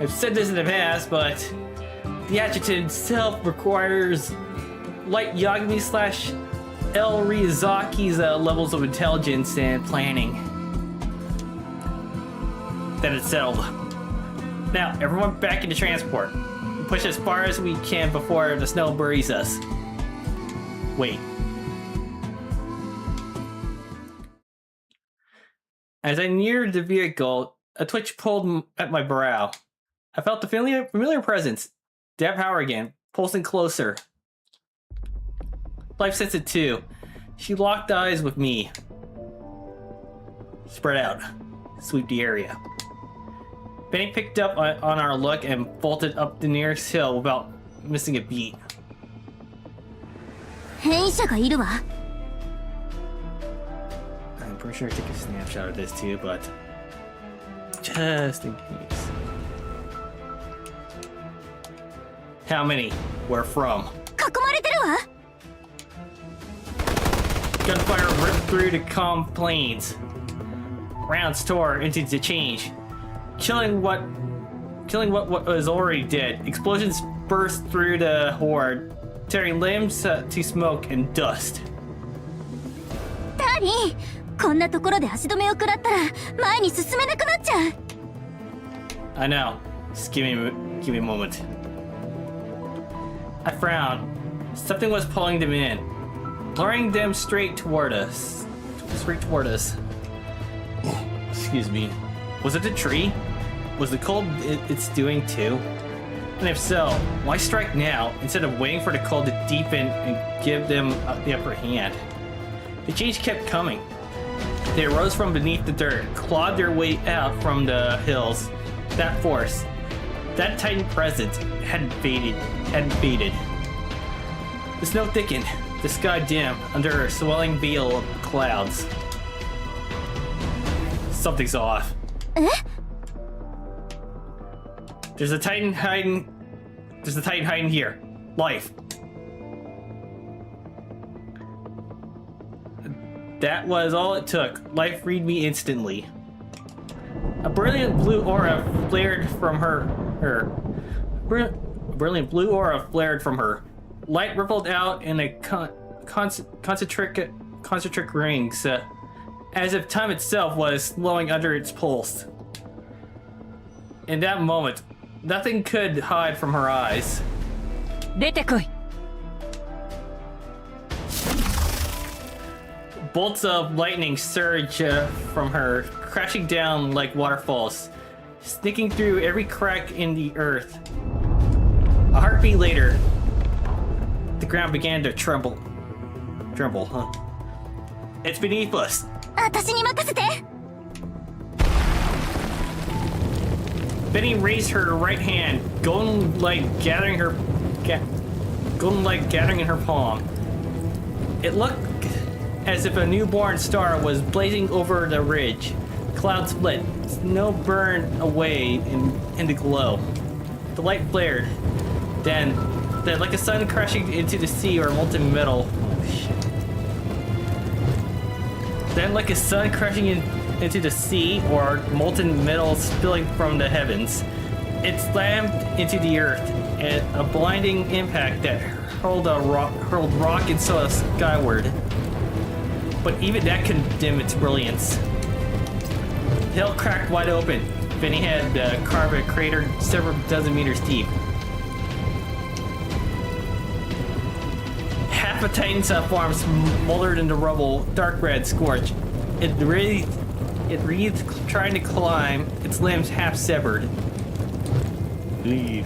I've said this in the past, but the adjutant itself requires Light Yagami / El Riyazaki's levels of intelligence and planning. Then it's settled. Now, everyone back into transport. Push as far as we can before the snow buries us. Wait. As I neared the vehicle, a twitch pulled at my brow. I felt the familiar presence. Deb Power again, pulsing closer. Life sensed it too. She locked eyes with me. Spread out. Sweep the area. Benny picked up on our look and bolted up the nearest hill without missing a beat. 変異者がいるわ。 I'm pretty sure I took a snapshot of this too, but just in case. How many? Where from? 囲まれてるわ。 Gunfire ripped through the calm plains. Rounds tore into the change, killing what was already dead. Explosions burst through the horde, tearing limbs to smoke and dust. ダーリン、こんなところで足止めを食らったら前に進めなくなっちゃう。 I know. Just give me a moment. I frowned. Something was pulling them in, luring them straight toward us. Excuse me. Was it the tree? Was the cold it's doing too? And if so, why strike now instead of waiting for the cold to deepen and give them the upper hand? The change kept coming. They arose from beneath the dirt, clawed their way out from the hills. That force, that titan presence hadn't faded. The snow thickened, the sky dim under a swelling veil of clouds. Something's off. There's a titan hiding here. Life. That was all it took. Life read me instantly. A brilliant blue aura flared from her. Brilliant blue aura flared from her. Light rippled out in a concentric rings, as if time itself was slowing under its pulse. In that moment, nothing could hide from her eyes. 出てこい。 Bolts of lightning surge from her, crashing down like waterfalls, sneaking through every crack in the earth. A heartbeat later, the ground began to tremble. Tremble, huh? It's beneath us. 私に任せて。 Benny raised her right hand, golden light gathering in her palm. It looked as if a newborn star was blazing over the ridge. Clouds split, snow burned away in the glow. The light flared. Then like a sun crashing into the sea or molten metal. Oh, shit. Then like a sun crashing into the sea or molten metal spilling from the heavens. It slammed into the earth, and a blinding impact that hurled rock and soil skyward. But even that couldn't dim its brilliance. The hill cracked wide open. Benny had carved a crater several dozen meters deep. Half a titan's form smoldered in the rubble, dark red, scorched. It wreathed, trying to climb, its limbs half severed. Ooh,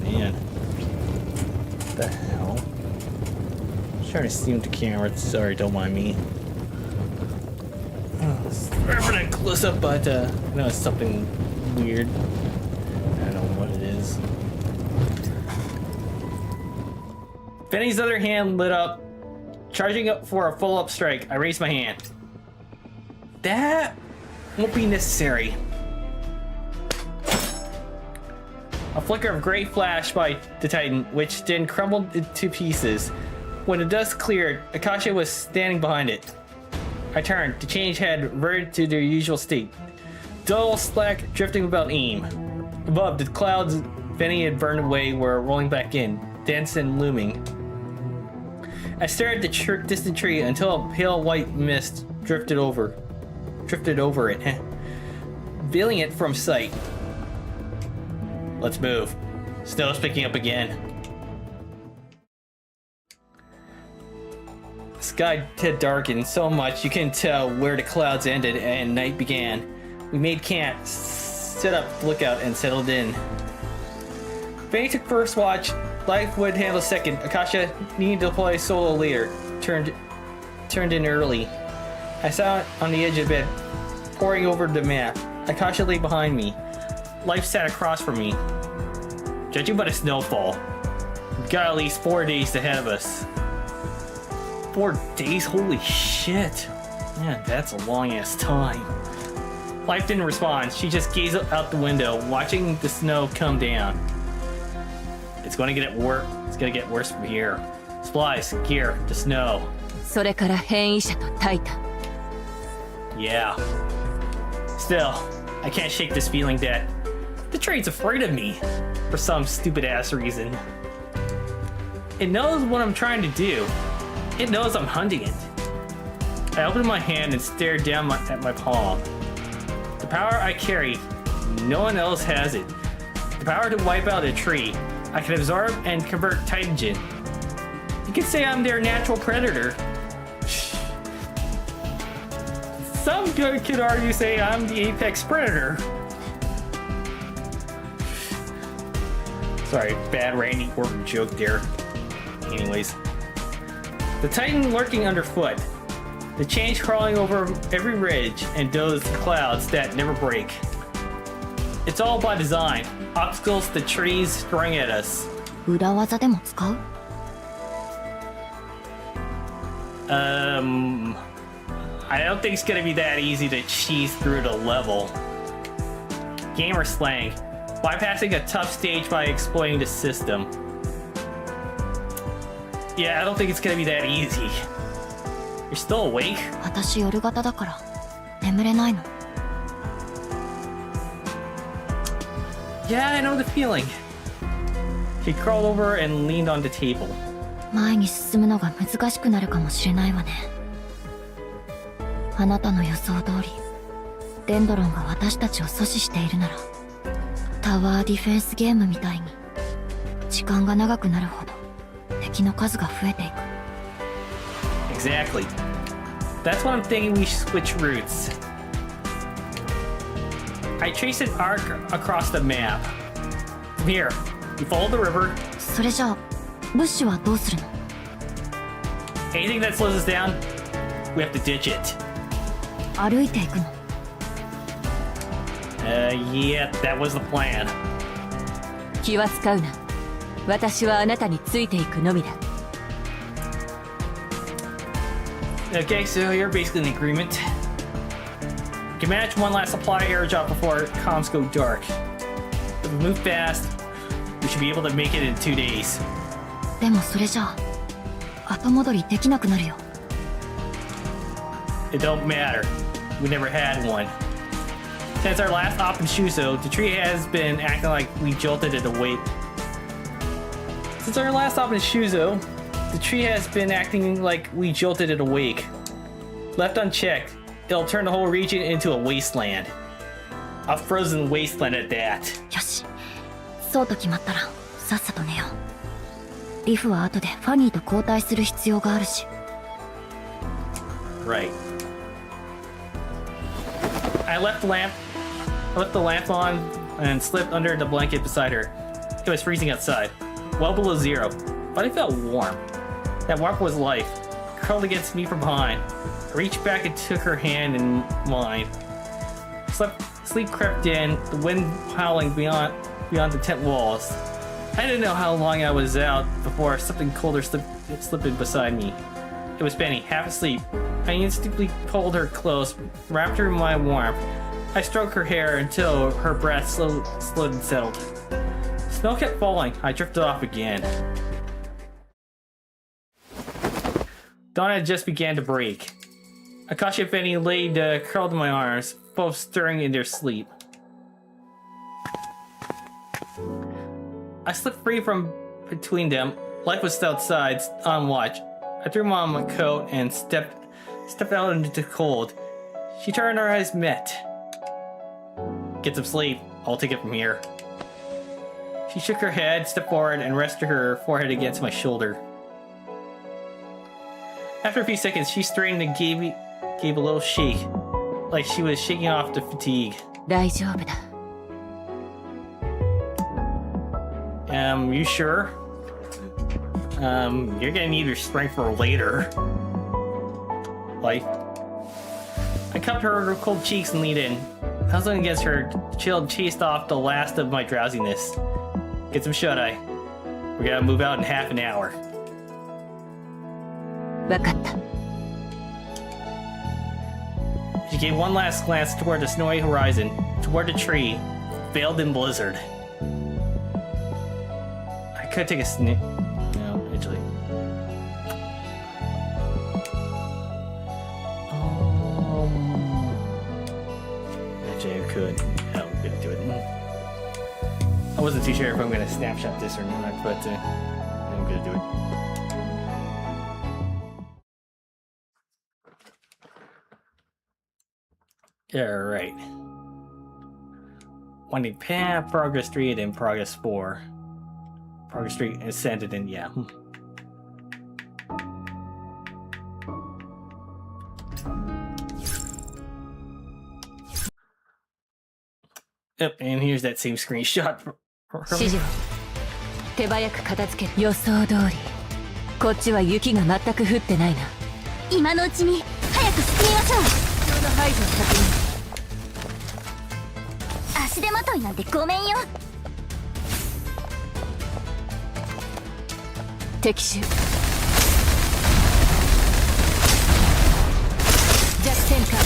man. What the hell? I'm trying to see with the camera. Sorry, don't mind me. Sorry for that close up, but I know it's something weird. I don't know what it is. Benny's other hand lit up, charging up for a full-up strike. I raised my hand. That won't be necessary. A flicker of gray flashed by the Titan, which then crumbled into pieces. When the dust cleared, Akasha was standing behind it. I turned. The change had reverted to their usual state. Dull slack drifting without aim. Above, the clouds Benny had burned away were rolling back in, dense and looming. I stared at the distant tree until a pale white mist drifted over it, veiling it from sight. Let's move. Snow's picking up again. sky had darkened so much you couldn't tell where the clouds ended and night began. We made camp, set up lookout, and settled in. Fanny took first watch, Life would handle second. Akasha needed to play solo later. Turned in early. I sat on the edge of bed, poring over the map. Akasha lay behind me. Life sat across from me. Judging by the snowfall, we've got at least 4 days ahead of us. 4 days? Holy shit. Man, that's a long ass time. Life didn't respond. She just gazed out the window, watching the snow come down. It's gonna get worse. It's gonna get worse from here. Supplies, gear, the snow. それから変異者とタイタン。 Yeah. Still, I can't shake this feeling that the train's afraid of me for some stupid ass reason. It knows what I'm trying to do. It knows I'm hunting it. I opened my hand and stared down at my palm. The power I carry, no one else has it. The power to wipe out a tree. I can absorb and convert Titagen. You could say I'm their natural predator. Some could argue say I'm the apex predator. Sorry, bad Randy Orton joke there. Anyways. The Titan lurking underfoot. The change crawling over every ridge and those clouds that never break. It's all by design. Obstacles the trees throwing at us. 裏技でも使う？ I don't think it's gonna be that easy to cheese through the level. Gamer slang. Bypassing a tough stage by exploiting the system. Yeah, I don't think it's gonna be that easy. You're still awake? 私夜型だから眠れないの。 Yeah, I know the feeling. She crawled over and leaned on the table. 前に進むのが難しくなるかもしれないわね。あなたの予想通り、デンドロンが私たちを阻止しているなら、タワーディフェンスゲームみたいに、時間が長くなるほど敵の数が増えていく。 Exactly. That's what I'm thinking we should switch routes. I traced an arc across the map. From here, you follow the river. それじゃあ、ブッシュはどうするの？ Anything that slows us down, we have to ditch it. 歩いていくの？ Yeah, that was the plan. 気は使うな。私はあなたについていくのみだ。 Okay, so you're basically in agreement. You can manage one last supply airdrop before comms go dark. If we move fast, we should be able to make it in 2 days. でもそれじゃあ、後戻りできなくなるよ。 It don't matter. We never had one. Since our last op in Shuso, the tree has been acting like we jolted it awake. Since our last op in Shuso, the tree has been acting like we jolted it awake. Left unchecked, it'll turn the whole region into a wasteland. A frozen wasteland at that. よし、そうと決まったらさっさと寝よう。リフは後でファニーと交代する必要があるし。 Right. I left the lamp on and slipped under the blanket beside her. It was freezing outside, well below zero, but I felt warm. That warmth was life, curled against me from behind. I reached back and took her hand in mine. Sleep crept in, the wind howling beyond the tent walls. I didn't know how long I was out before something colder slipped in beside me. It was Benny, half asleep. I instinctively pulled her close, wrapped her in my warmth. I stroked her hair until her breath slowed and settled. Snow kept falling. I drifted off again. Dawn had just began to break. Akasha and Benny laid curled in my arms, both stirring in their sleep. I slipped free from between them. Life was outside, on watch. I threw on my coat and stepped out into the cold. She turned, our eyes met. Get some sleep. I'll take it from here. She shook her head, stepped forward, and rested her forehead against my shoulder. After a few seconds, she straightened and gave a little shake, like she was shaking off the fatigue. 大丈夫だ。You sure? You're gonna need your strength for later. Like, I cupped her cold cheeks and leaned in. Hustling against her, chill chased off the last of my drowsiness. Get some shut-eye. We gotta move out in half an hour. わかった。 She gave one last glance toward the snowy horizon, toward the tree, veiled in blizzard. I could take a sniff. No, actually. Actually, I could. No, I'm gonna do it. I wasn't too sure if I'm gonna snapshot this or not, but I'm gonna do it. Alright. Winding path, progress 3, and then progress 4. Progress 3 ascended, and yeah. Yep, and here's that same screenshot. 指示を手早く片付ける。予想通りこっちは雪が全く降ってないな。今のうちに早く進みましょう。ちょうど排除を確認。足手まといなんてごめんよ。敵手弱点か。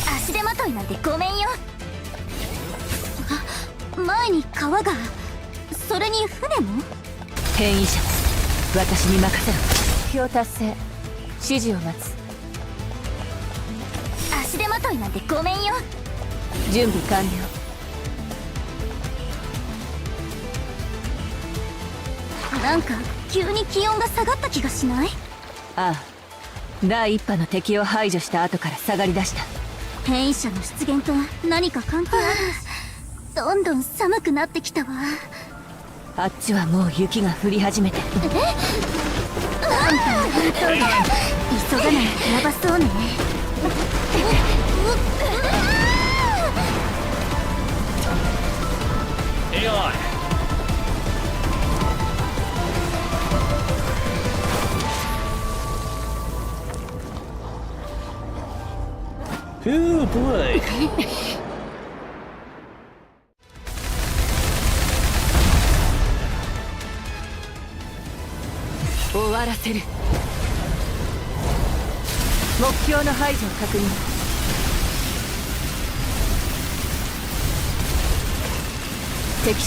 足手まといなんてごめんよ。前に川が、それに船も。変異者私に任せろ。目標達成。指示を待つ。足手まといなんてごめんよ。準備完了。なんか急に気温が下がった気がしない？ああ、第一波の敵を排除した後から下がりだした。変異者の出現と何か関係ある？どんどん寒くなってきたわ。あっちはもう雪が降り始めて。あんたの本当だ。急がないとヤバそうね。AI. Oh boy. 終わらせる。目標の排除を確認。敵手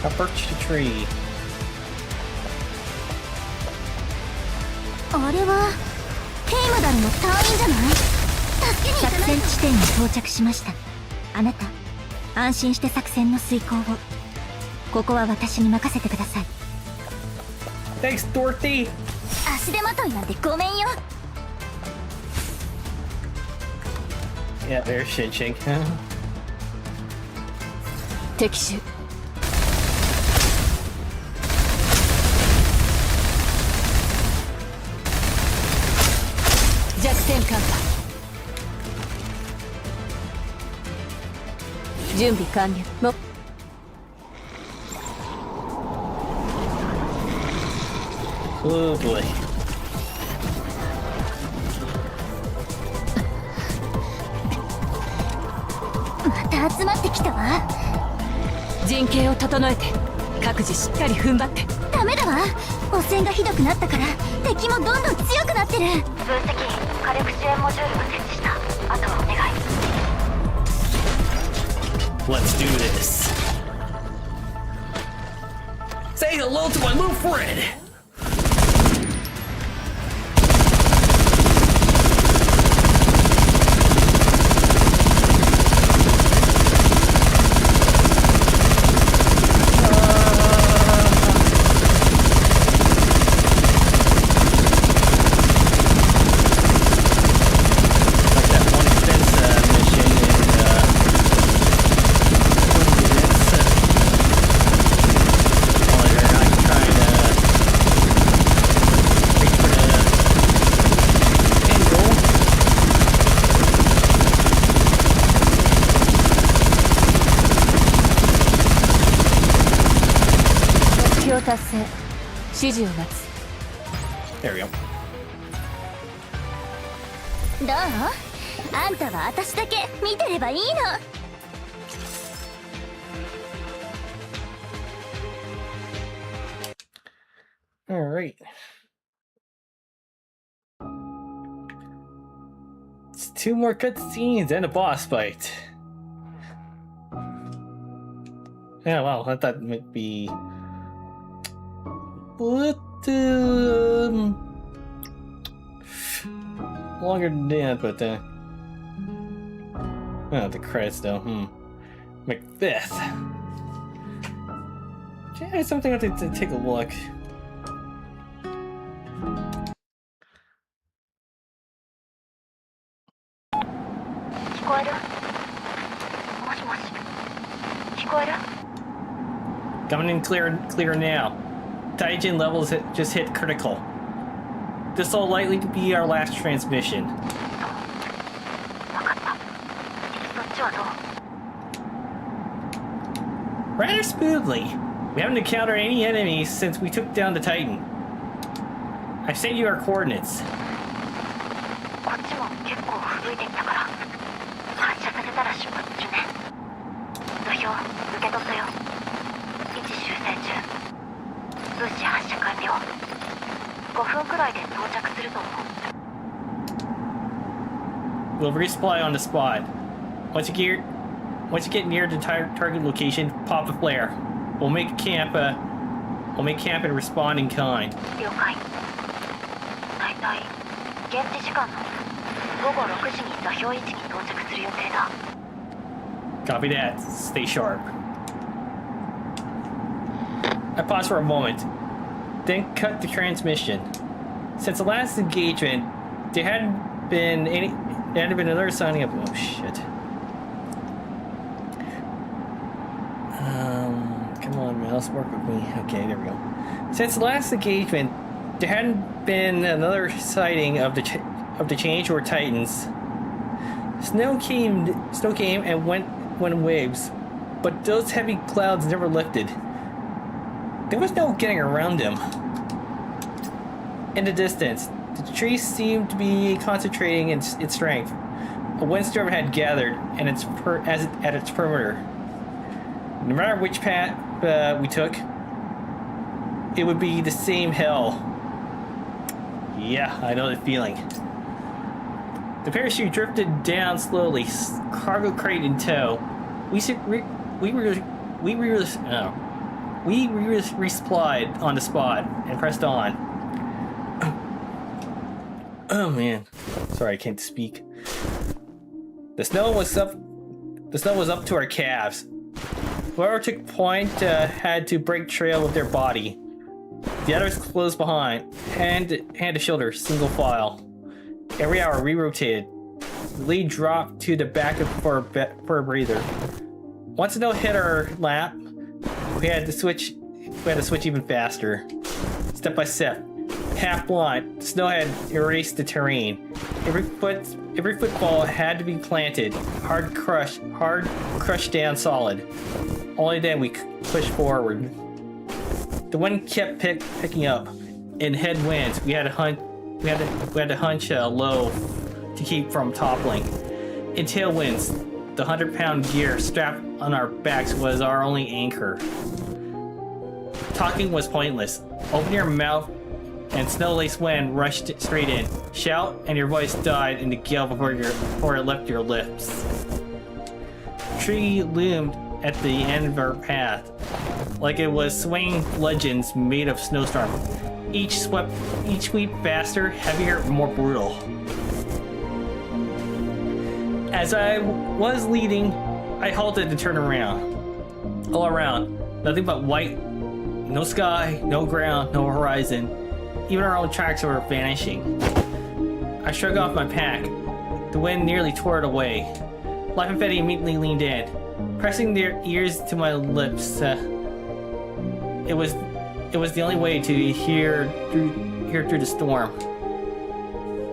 Approach the tree. あれはヘイムダルの隊員じゃない？助けに行かないと。作戦地点に到着しました。あなた安心して作戦の遂行を。ここは私に任せてください。 Thanks, Dorothy. 足手まといなんてごめんよ。 Yeah, there's Shinshink. 敵手弱点カンパ。準備完了。も Oh boy. また集まってきたわ。陣形を整えて各自しっかり踏ん張って。ダメだわ。汚染がひどくなったから敵もどんどん強くなってる。分析火力支援モジュールが設置した。あとはお願い。 Let's do this. Say hello to my little friend. Like that one fence mission. 指示を待つ。 There we go. どう？あんたは私だけ見てればいいの。Alright. It's 2 more cutscenes and a boss fight. Yeah, wow, I thought it might be... What, longer than that, but, oh, the credits, though, Macbeth. Yeah, something I have to take a look. Coming in clear now. Taijin levels just hit critical. This will likely be our last transmission. Rather smoothly. We haven't encountered any enemies since we took down the Titan. I've sent you our coordinates. We'll resupply on the spot. Once you get near the target location, pop a flare. We'll make camp and respond in kind. Copy that. Stay sharp. I paused for a moment, then cut the transmission. Since the last engagement, there hadn't been another signing up. Oh shit. Come on, mouse, work with me. Okay, there we go. Since the last engagement, there hadn't been another sighting of the Change or Titans. Snow came and went in waves, but those heavy clouds never lifted. There was no getting around them. In the distance, the trees seemed to be concentrating its strength. A windstorm had gathered at its perimeter. No matter which path we took, it would be the same hell. Yeah, I know the feeling. The parachute drifted down slowly, cargo crate in tow. We resupplied on the spot and pressed on. Oh man, sorry, I can't speak. The snow was up to our calves. Whoever took point had to break trail with their body. The others close behind, hand to shoulder, single file. Every hour we rotated. The lead dropped to the back for a breather. Once the snow hit our lap, we had to switch even faster. Step by step. Half blind, the snow had erased the terrain. Every footfall had to be planted, hard crushed down solid. Only then we pushed forward. The wind kept picking up. In headwinds, we had to hunch low to keep from toppling. In tailwinds, the 100-pound gear strapped on our backs was our only anchor. Talking was pointless. Open your mouth and snow-laced wind rushed straight in. Shout and your voice died in the gale before it left your lips. The tree loomed at the end of our path, like it was swinging legends made of snowstorm. Each sweep faster, heavier, more brutal. As I was leading, I halted to turn around. All around, nothing but white. No sky, no ground, no horizon. Even our own tracks were vanishing. I shrugged off my pack. The wind nearly tore it away. Life and Fetty immediately leaned in, pressing their ears to my lips. It was the only way to hear through the storm.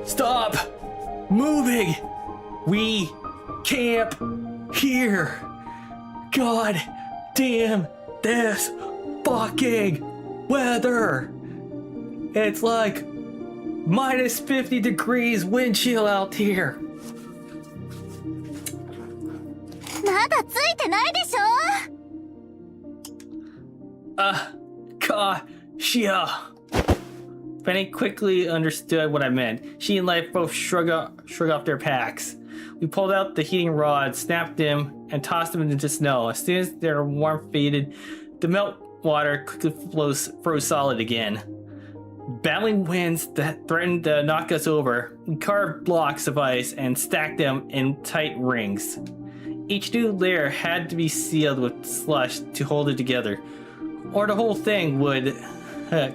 Stop moving! We camp here! God damn this fucking weather! It's like minus 50 degrees wind chill out here. まだついてないでしょ Kasha. Penny quickly understood what I meant. She and Life both shrug off their packs. We pulled out the heating rod, snapped them, and tossed them into snow. As soon as their warmth faded, the melt water quickly froze solid again. Battling winds that threatened to knock us over, we carved blocks of ice and stacked them in tight rings. Each new layer had to be sealed with slush to hold it together, or the whole thing would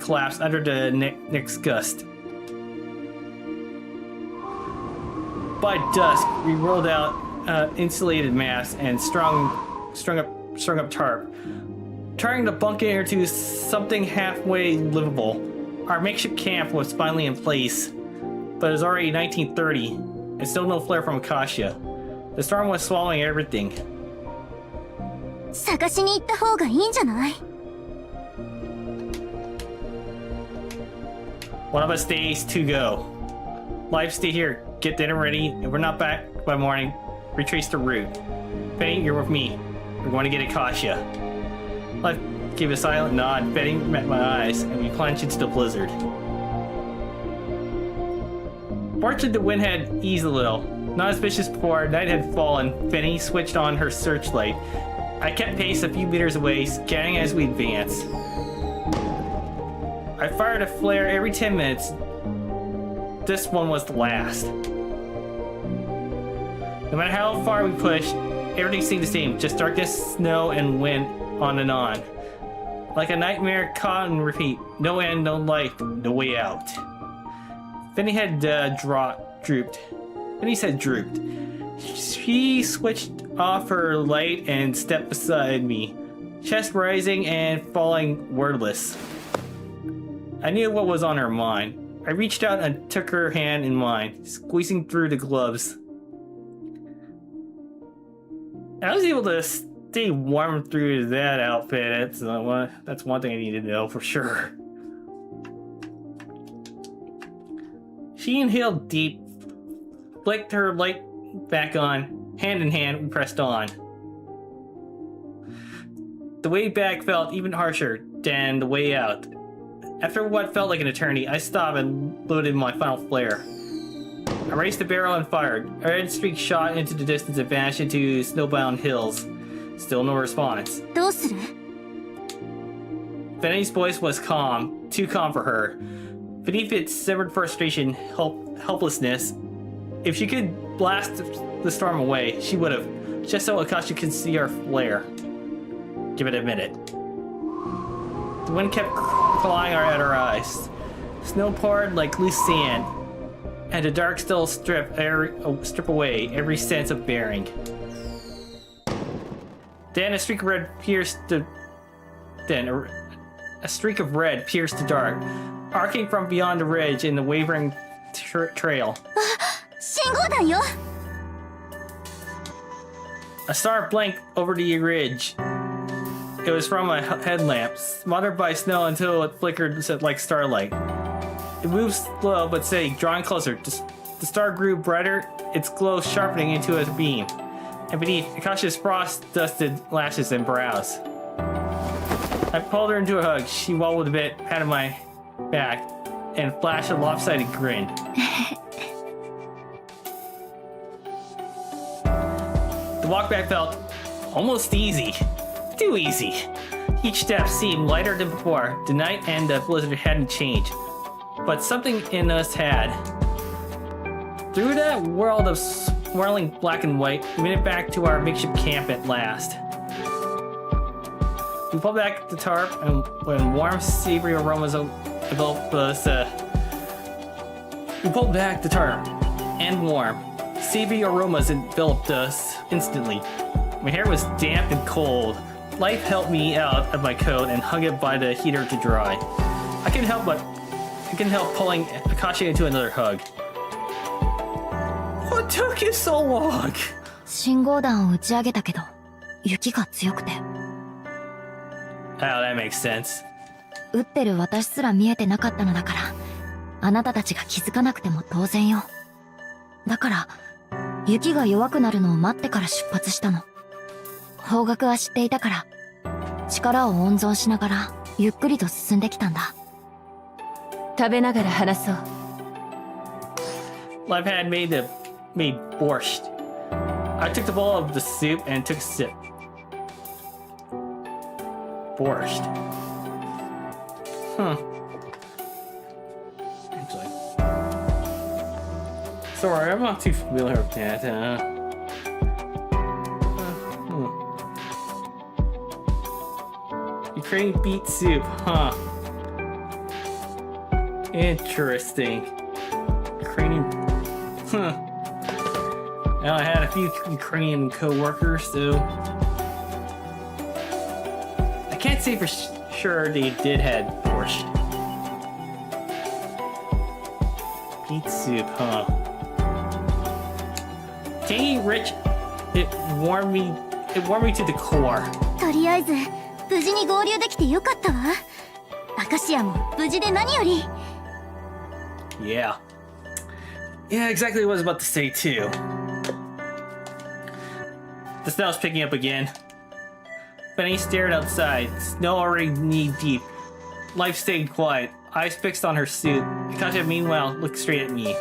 collapse under the next gust. By dusk, we rolled out insulated masts and strung up tarp, trying to bunk it into something halfway livable. Our makeshift camp was finally in place, but it was already 1930, and still no flare from Akasha. The storm was swallowing everything. 探しに行った方がいいんじゃない One of us stays to go. Life, stay here. Get dinner ready. If we're not back by morning, retrace the route. Betty, you're with me. We're going to get Akasha. Life gave a silent nod. Betty met my eyes, and we plunged into the blizzard. Fortunately, the wind had eased a little. Not as vicious before, night had fallen. Benny switched on her searchlight. I kept pace a few meters away, scanning as we advanced. I fired a flare every 10 minutes. This one was the last. No matter how far we pushed, everything seemed the same. Just darkness, snow, and wind on and on. Like a nightmare caught and repeat. No end, no light, no way out. Benny had drooped. Benny's head drooped. She switched off her light and stepped beside me, chest rising and falling wordless. I knew what was on her mind. I reached out and took her hand in mine, squeezing through the gloves. I was able to stay warm through that outfit. That's one thing I need to know for sure. She inhaled deep, flicked her light back on. Hand in hand, we pressed on. The way back felt even harsher than the way out. After what felt like an eternity, I stopped and loaded my final flare. I raised the barrel and fired. A red streak shot into the distance and vanished into snowbound hills. Still no response. どうする Benny's voice was calm, too calm for her. Beneath its simmered frustration, helplessness. If she could blast the storm away, she would have, just so Akasha could see our flare. Give it a minute. The wind kept clawing at our eyes. Snow poured like loose sand, and the dark still strip away every sense of bearing. Then a streak of red pierced the dark, arcing from beyond the ridge in the wavering trail. 信号弾よ A star blinked over the ridge. It was from a headlamp, smothered by snow until it flickered like starlight. It moved slow but steady, drawing closer. The star grew brighter, its glow sharpening into a beam. And beneath, Akasha's frost-dusted lashes and brows. I pulled her into a hug. She wobbled a bit, patted my back, and flashed a lopsided grin. The walk back felt almost easy. Too easy. Each step seemed lighter than before. The night and the blizzard hadn't changed, but something in us had. Through that world of swirling black and white, we made it back to our makeshift camp at last. We pulled back the tarp, and when warm, savory aromas enveloped us, instantly. My hair was damp and cold. Life helped me out of my coat and hung it by the heater to dry. I couldn't help pulling Akasha into another hug. What took you so long? 信号弾を打ち上げたけど雪が強くて Oh, that makes sense. 撃ってる私すら見えてなかったのだから、あなたたちが気づかなくても当然よ。だから、雪が弱くなるのを待ってから出発したの。方角は知っていたから、力を温存しながら、ゆっくりと進んできたんだ。食べながら話そう。Life had made borscht. I took the bowl of the soup and took a sip. Borscht. Huh. Actually. Sorry, I'm not too familiar with that. Ukrainian beet soup, huh? Interesting. Ukrainian. Huh. Now I had a few Ukrainian co-workers, so I can't say for sure they did have borscht. Beet soup, huh? Tangy, rich. It warmed me to the core. とりあえず、無事に合流できてよかったわ。アカシアも無事で何より。Yeah. Yeah, exactly what I was about to say too. The snow's picking up again. Benny stared outside, snow already knee deep. Life stayed quiet, eyes fixed on her suit. Katya meanwhile looked straight at me.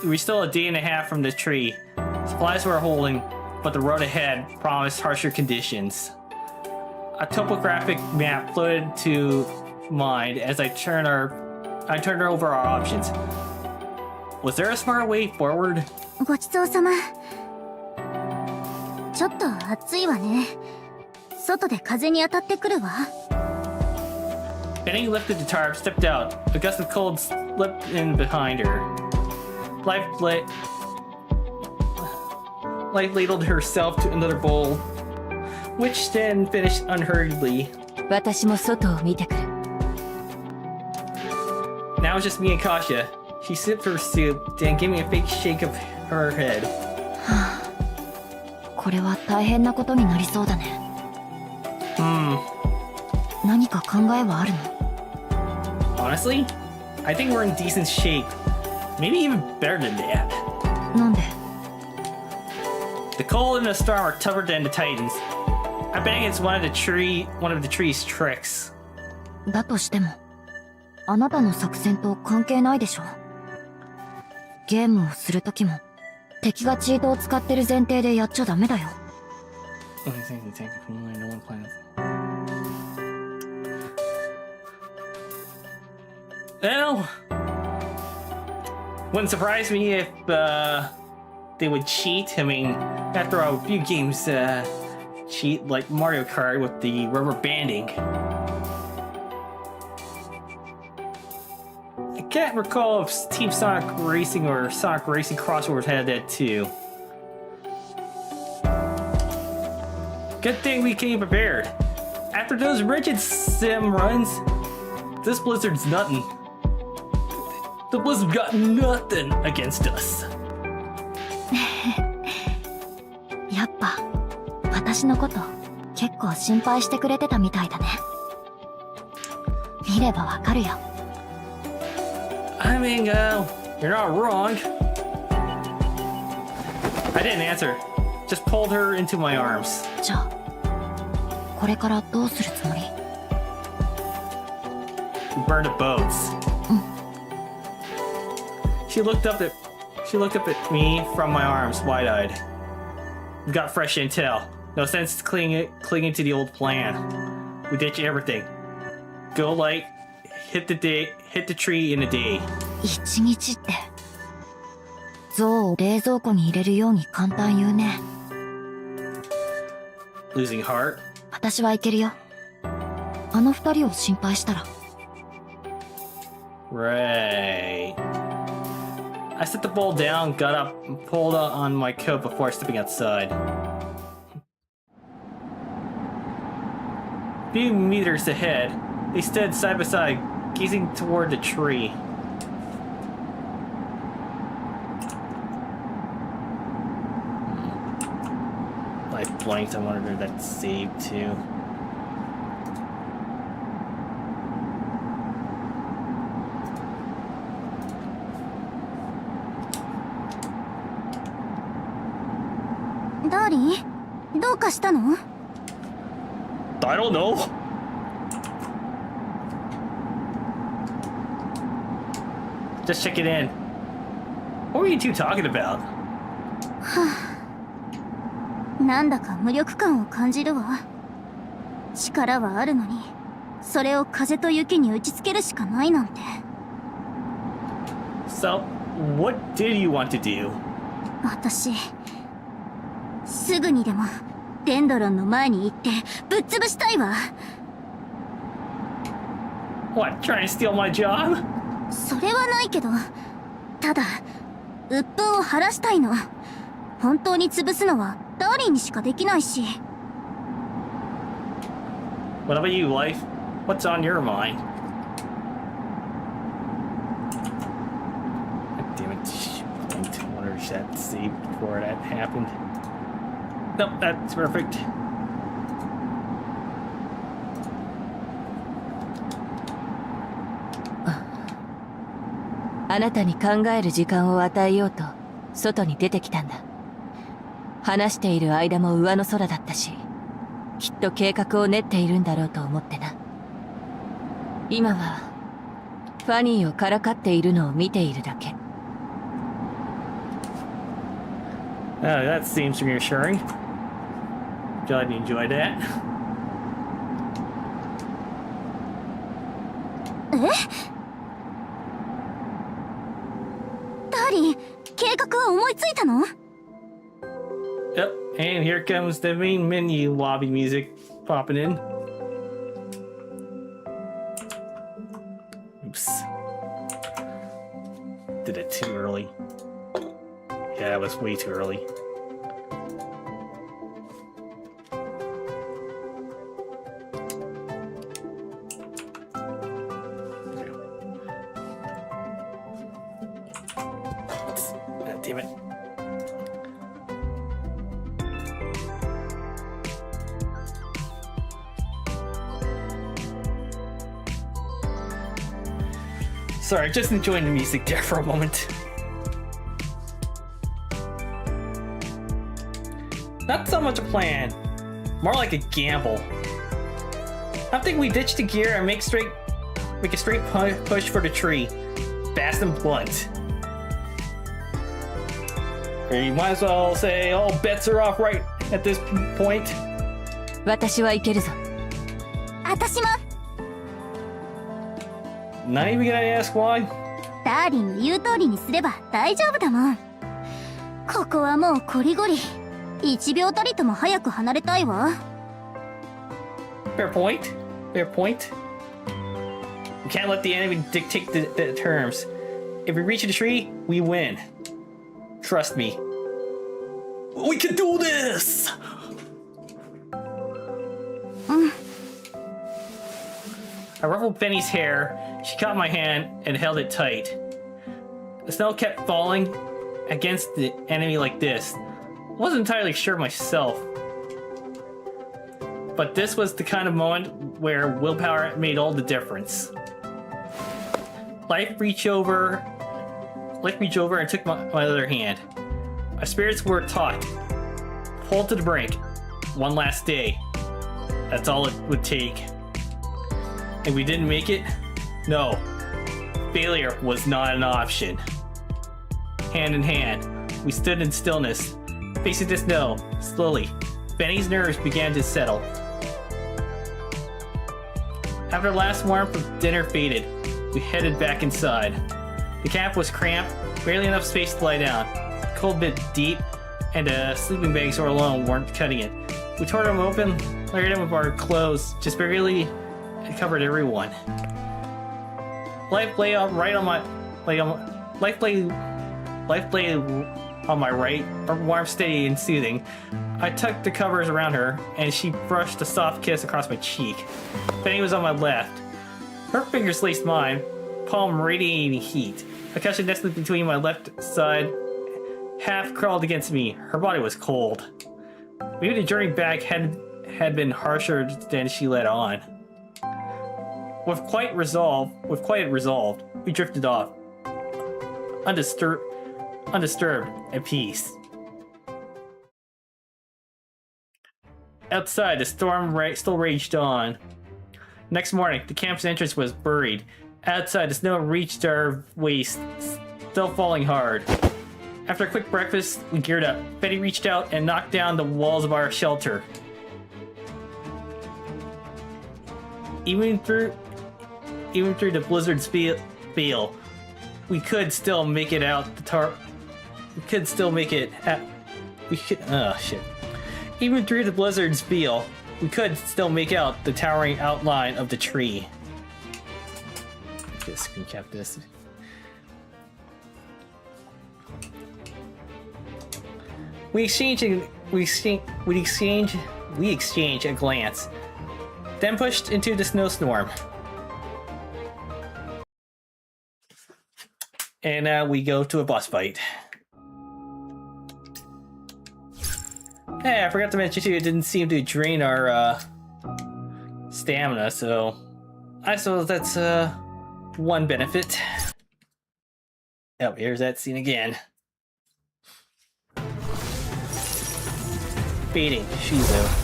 We were still a day and a half from the tree. Supplies were holding, but the road ahead promised harsher conditions. A topographic map floated to mind as I turned over our options. Was there a smarter way forward? ごちそうさま。ちょっと暑いわね。外で風に当たってくるわ。Benny lifted the tarp, stepped out. A gust of cold slipped in behind her. Life ladled herself to another bowl, which then finished unhurriedly. 私も外を見てくる。Now it's just me and Kasia. She sipped her soup, then gave me a fake shake of her head. これは大変なことになりそうだね。何か考えはあるの？ Honestly, I think we're in decent shape. Maybe even better than that. なんで？ The cold and the storm are tougher than the Titans. I bet it's one of the tree's tricks. だとしても、あなたの作戦と関係ないでしょ。ゲームをするときも、敵がチートを使ってる前提でやっちゃダメだよ。Well, wouldn't surprise me if they would cheat. I mean, after all, a few games cheat, like Mario Kart with the rubber banding. I can't recall if Team Sonic Racing or Sonic Racing Crosswords had that too. Good thing we came prepared. After those rigid sim runs, this blizzard's nothing. The blizzard got nothing against us. やっぱ、私のこと結構心配してくれてたみたいだね。見ればわかるよ。I mean, you're not wrong. I didn't answer. Just pulled her into my arms. じゃあ、これからどうするつもり？ We burned the boats. She looked up at me from my arms, wide-eyed. We got fresh intel. No sense clinging to the old plan. We ditch everything. Go light, hit the tree in a day. 一日って、象を冷蔵庫に入れるように簡単言うね。Losing heart? 私はいけるよ。あの二人を心配したら。Right. I set the bowl down, got up, and pulled on my coat before stepping outside. A few meters ahead, they stood side by side, gazing toward the tree. Life blinked. I wondered if that's saved too. ダーリン、どうかしたの？ I don't know. Just check it in. What were you two talking about? なんだか無力感を感じるわ。力はあるのに、それを風と雪に打ちつけるしかないなんて。So, what did you want to do? 私、すぐにでもデンドロンの前に行ってぶっ潰したいわ。What, trying to steal my job? それはないけど、ただ鬱憤を晴らしたいの。本当に潰すのはダーリンにしかできないし。 What about you, Life? What's on your mind? God damn it. I wonder if that saved before that happened. Nope, that's perfect. あなたに考える時間を与えようと外に出てきたんだ。話している間も上の空だったし、きっと計画を練っているんだろうと思ってな。今はファニーをからかっているのを見ているだけ。Oh, that seems reassuring. Glad you enjoyed that. ダーリン、計画は思いついたの？ Yep, and here comes the main menu lobby music popping in. Oops. Did it too early. Yeah, it was way too early. God damn it. Sorry, just enjoying the music there for a moment. Not so much a plan, more like a gamble. I'm thinking we ditch the gear and make a straight push for the tree, fast and blunt. Or you might as well say all bets are off right at this point. 私は行けるぞ。私も。 Not even gonna ask why. ダーリンの言う通りにすれば大丈夫だもん。ここはもうこりごり。1秒たりとも早く離れたいわ。 Fair point. Fair point. We can't let the enemy dictate the terms. If we reach the tree, we win. Trust me. We can do this! I ruffled Benny's hair. She caught my hand and held it tight. The snow kept falling against the enemy like this. I wasn't entirely sure myself. But this was the kind of moment where willpower made all the difference. Life reached over and took my other hand. My spirits were taut. Pulled to the brink. One last day. That's all it would take. And we didn't make it? No. Failure was not an option. Hand in hand, we stood in stillness, facing the snow. Slowly, Benny's nerves began to settle. After the last warmth of dinner faded, we headed back inside. The camp was cramped, barely enough space to lie down. The cold bit deep, and the sleeping bags or alone weren't cutting it. We tore them open, layered them with our clothes, just barely covered everyone. Life lay on my right, warm, steady, and soothing. I tucked the covers around her, and she brushed a soft kiss across my cheek. Benny was on my left. Her fingers laced mine, palm radiating heat. A cushion nestled between my left side half crawled against me. Her body was cold. Maybe the journey back had been harsher than she let on. With quiet resolve, we drifted off, undisturbed, at peace. Outside, the storm still raged on. Next morning, the camp's entrance was buried. Outside, the snow reached our waist, still falling hard. After a quick breakfast, we geared up. Betty reached out and knocked down the walls of our shelter. Even through the blizzard's feel, we could still make it out the Even through the blizzard's feel, we could still make out the towering outline of the tree. Just screen cap this. We exchange a glance, then pushed into the snowstorm. And now we go to a boss fight. Hey, I forgot to mention too, it didn't seem to drain our stamina, so I suppose that's one benefit. Oh, here's that scene again. Beating Shizu.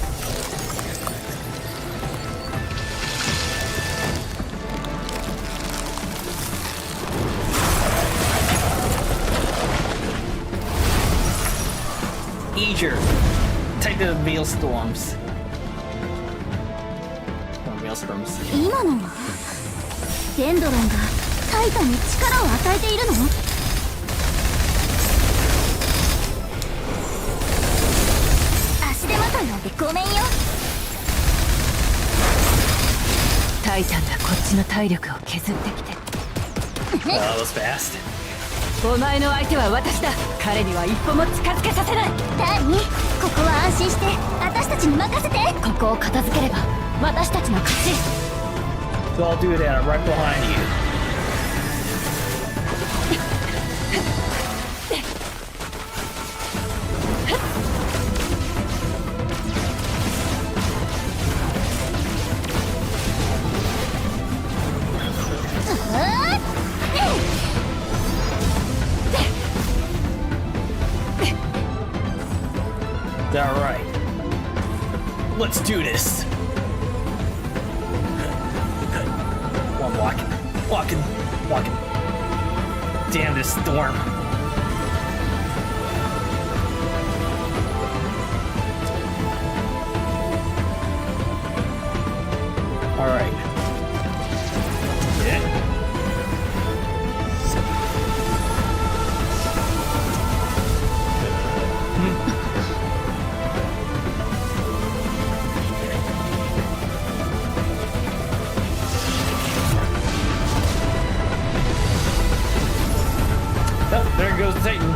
Eager. Take the Maelstorms. Or Maelstorms. 今のはデンドロンがタイタンに力を与えているの？足手まといなんてごめんよ。タイタンがこっちの体力を削ってきて。That was fast. お前の相手は私だ。彼には一歩も近づけさせない。ダーリン、ここは安心して私たちに任せて。ここを片付ければ私たちの勝ち。 So I'll do that. I'm right behind you. All right, let's do this. Well, I'm walking. Damn this storm. All right. Yeah. Oh, there goes Satan.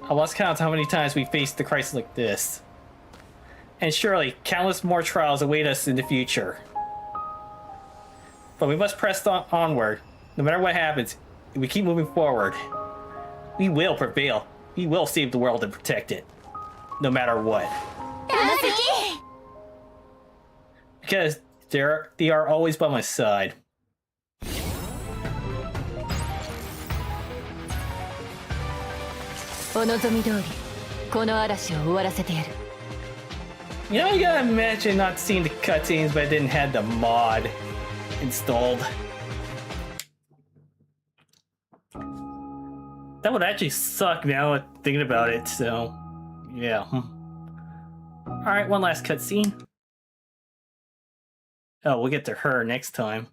I lost count how many times we faced the crisis like this. And surely, countless more trials await us in the future. But we must press onward. No matter what happens, if we keep moving forward, we will prevail. We will save the world and protect it. No matter what. Because they are always by my side. You know, you gotta imagine not seeing the cutscenes, but I didn't have the mod installed. That would actually suck now thinking about it, so yeah. Alright, one last cutscene. Oh, we'll get to her next time.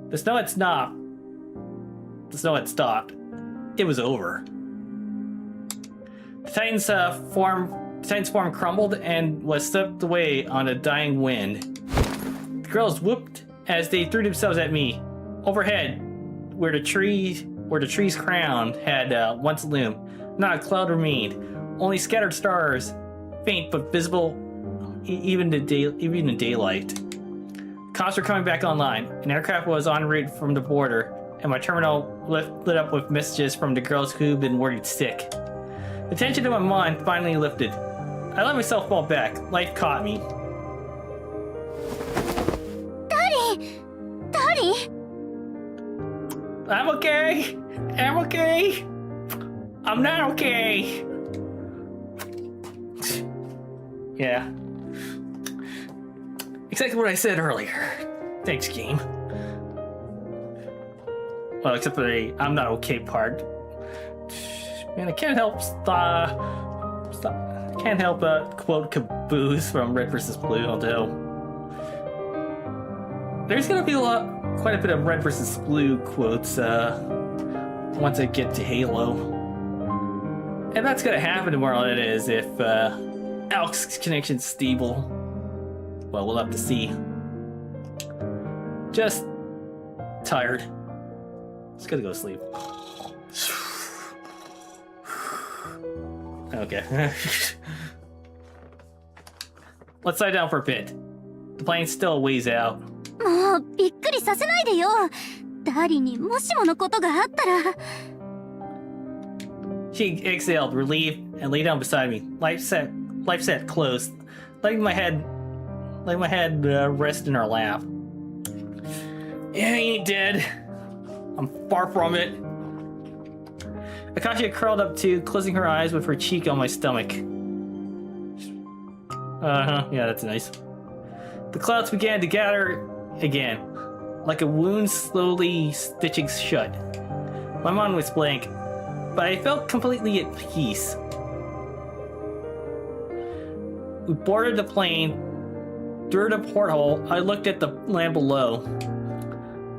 The snow had stopped. It was over. The Titan's form crumbled and was swept away on a dying wind. The girls whooped as they threw themselves at me. Overhead, where the tree's crown had once loomed, not a cloud remained. Only scattered stars, faint but visible even in daylight. Comms were coming back online. An aircraft was en route from the border, and my terminal lit up with messages from the girls who'd been worried sick. The tension in my mind finally lifted. I let myself fall back. Life caught me. Daddy! I'm okay! I'm not okay. Yeah. Exactly what I said earlier. Thanks, game. Well, except for the I'm not okay part. Man, I can't help can't help but quote Caboose from Red vs. Blue, although there's gonna be quite a bit of Red vs. Blue quotes once I get to Halo. And that's gonna happen tomorrow, it is, if Alex's connection's stable. Well, we'll have to see. Just tired. Just gotta go to sleep. Okay. Let's lie down for a bit. The plane's still a ways out. もうびっくりさせないでよ。ダーリンにもしものことがあったら。She exhaled, relieved, and lay down beside me. Life set close, letting my head rest in her lap. Yeah, he ain't dead. I'm far from it. Akasha curled up too, closing her eyes with her cheek on my stomach. Yeah, that's nice. The clouds began to gather again, like a wound slowly stitching shut. My mind was blank, but I felt completely at peace. We boarded the plane. Through the porthole, I looked at the land below.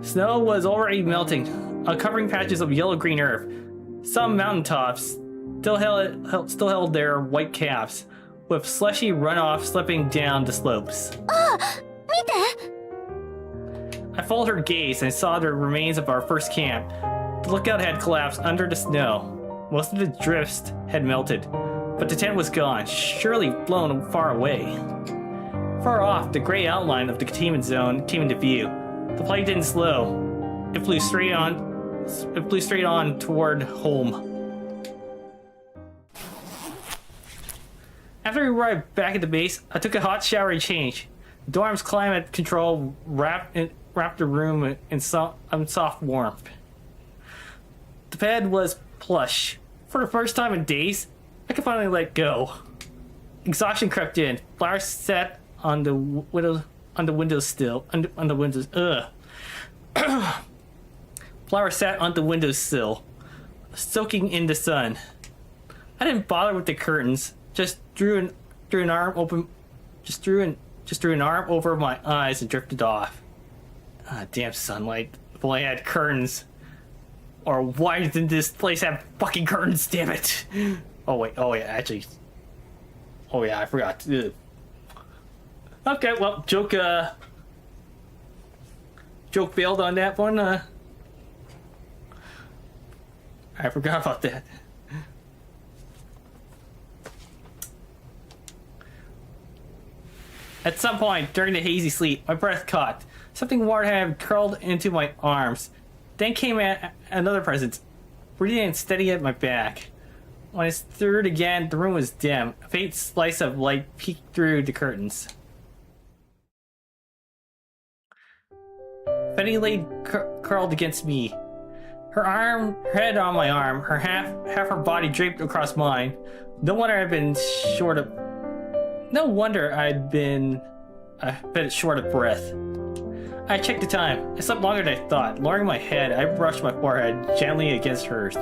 Snow was already melting, uncovering patches of yellow-green earth. Some mountaintops still held their white caps, with slushy runoff slipping down the slopes. 見て。 I followed her gaze and saw the remains of our first camp. The lookout had collapsed under the snow. Most of the drifts had melted, but the tent was gone, surely blown far away. Far off, the gray outline of the containment zone came into view. The plane didn't slow. It flew straight on toward home. After we arrived back at the base, I took a hot shower and changed. The dorm's climate control wrapped the room in soft warmth. The bed was plush. For the first time in days, I could finally let go. Exhaustion crept in. Flowers sat on the windowsill. Flower sat on the windowsill, soaking in the sun. I didn't bother with the curtains. Just drew an arm over my eyes and drifted off. Ah, damn sunlight! If only I had curtains. Or why didn't this place have fucking curtains? Damn it! Oh yeah, actually. Oh yeah, I forgot. Ugh. Okay, well, joke failed on that one. I forgot about that. At some point during the hazy sleep, my breath caught. Something warm had curled into my arms. Then came another presence, breathing and steady at my back. When I stirred again, the room was dim. A faint slice of light peeked through the curtains. Betty lay curled against me. Her head on my arm, her half her body draped across mine. No wonder I'd been short of breath. I checked the time. I slept longer than I thought. Lowering my head, I brushed my forehead gently against hers.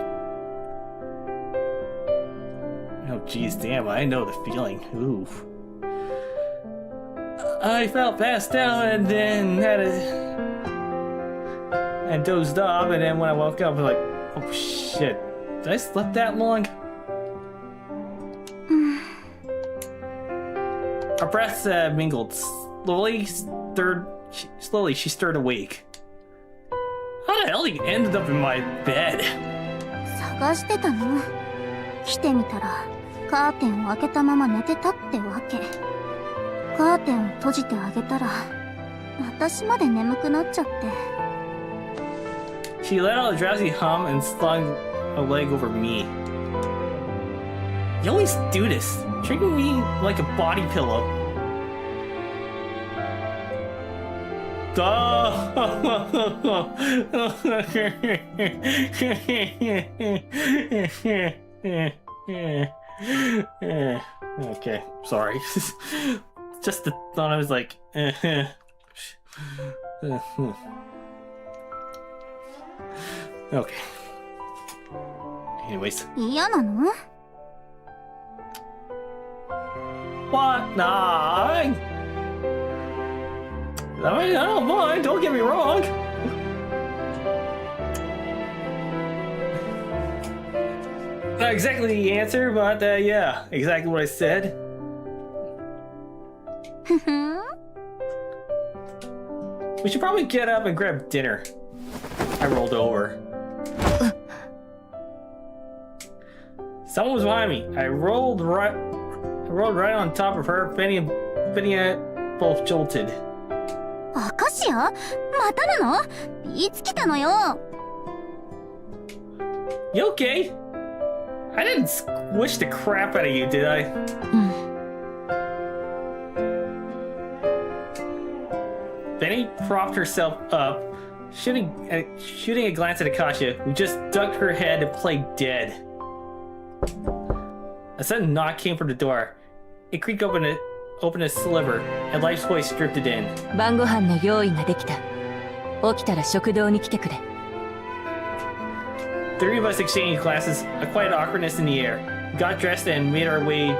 Oh jeez, damn, I know the feeling. Oof. I fell passed out and then dozed off, and then when I woke up I was like, oh shit, did I sleep that long? Our breaths mingled. Slowly she stirred awake. How the hell did you end up in my bed? 探してたの。来てみたらカーテンを開けたまま寝てたってわけ。カーテンを閉じてあげたら私まで眠くなっちゃって。She let out a drowsy hum and slung a leg over me. You always do this, treating me like a body pillow. Okay, sorry. Just the thought I was like, Okay. Anyways. 嫌なの？ What? Nah. I don't mind. Don't get me wrong. Not exactly the answer, but yeah, exactly what I said. ふふん。 We should probably get up and grab dinner. I rolled over. Someone was behind me. I rolled right on top of her. Benny both jolted. アカシア？またなの？いつ来たのよ。 You okay? I didn't squish the crap out of you, did I? Benny propped herself up, shooting a glance at Akasha, who just ducked her head and played dead. A sudden knock came from the door. It creaked open a sliver, and Life's voice drifted in. 晩ご飯の用意ができた。起きたら食堂に来てくれ。 The three of us exchanged glances, a quiet awkwardness in the air. We got dressed and made our way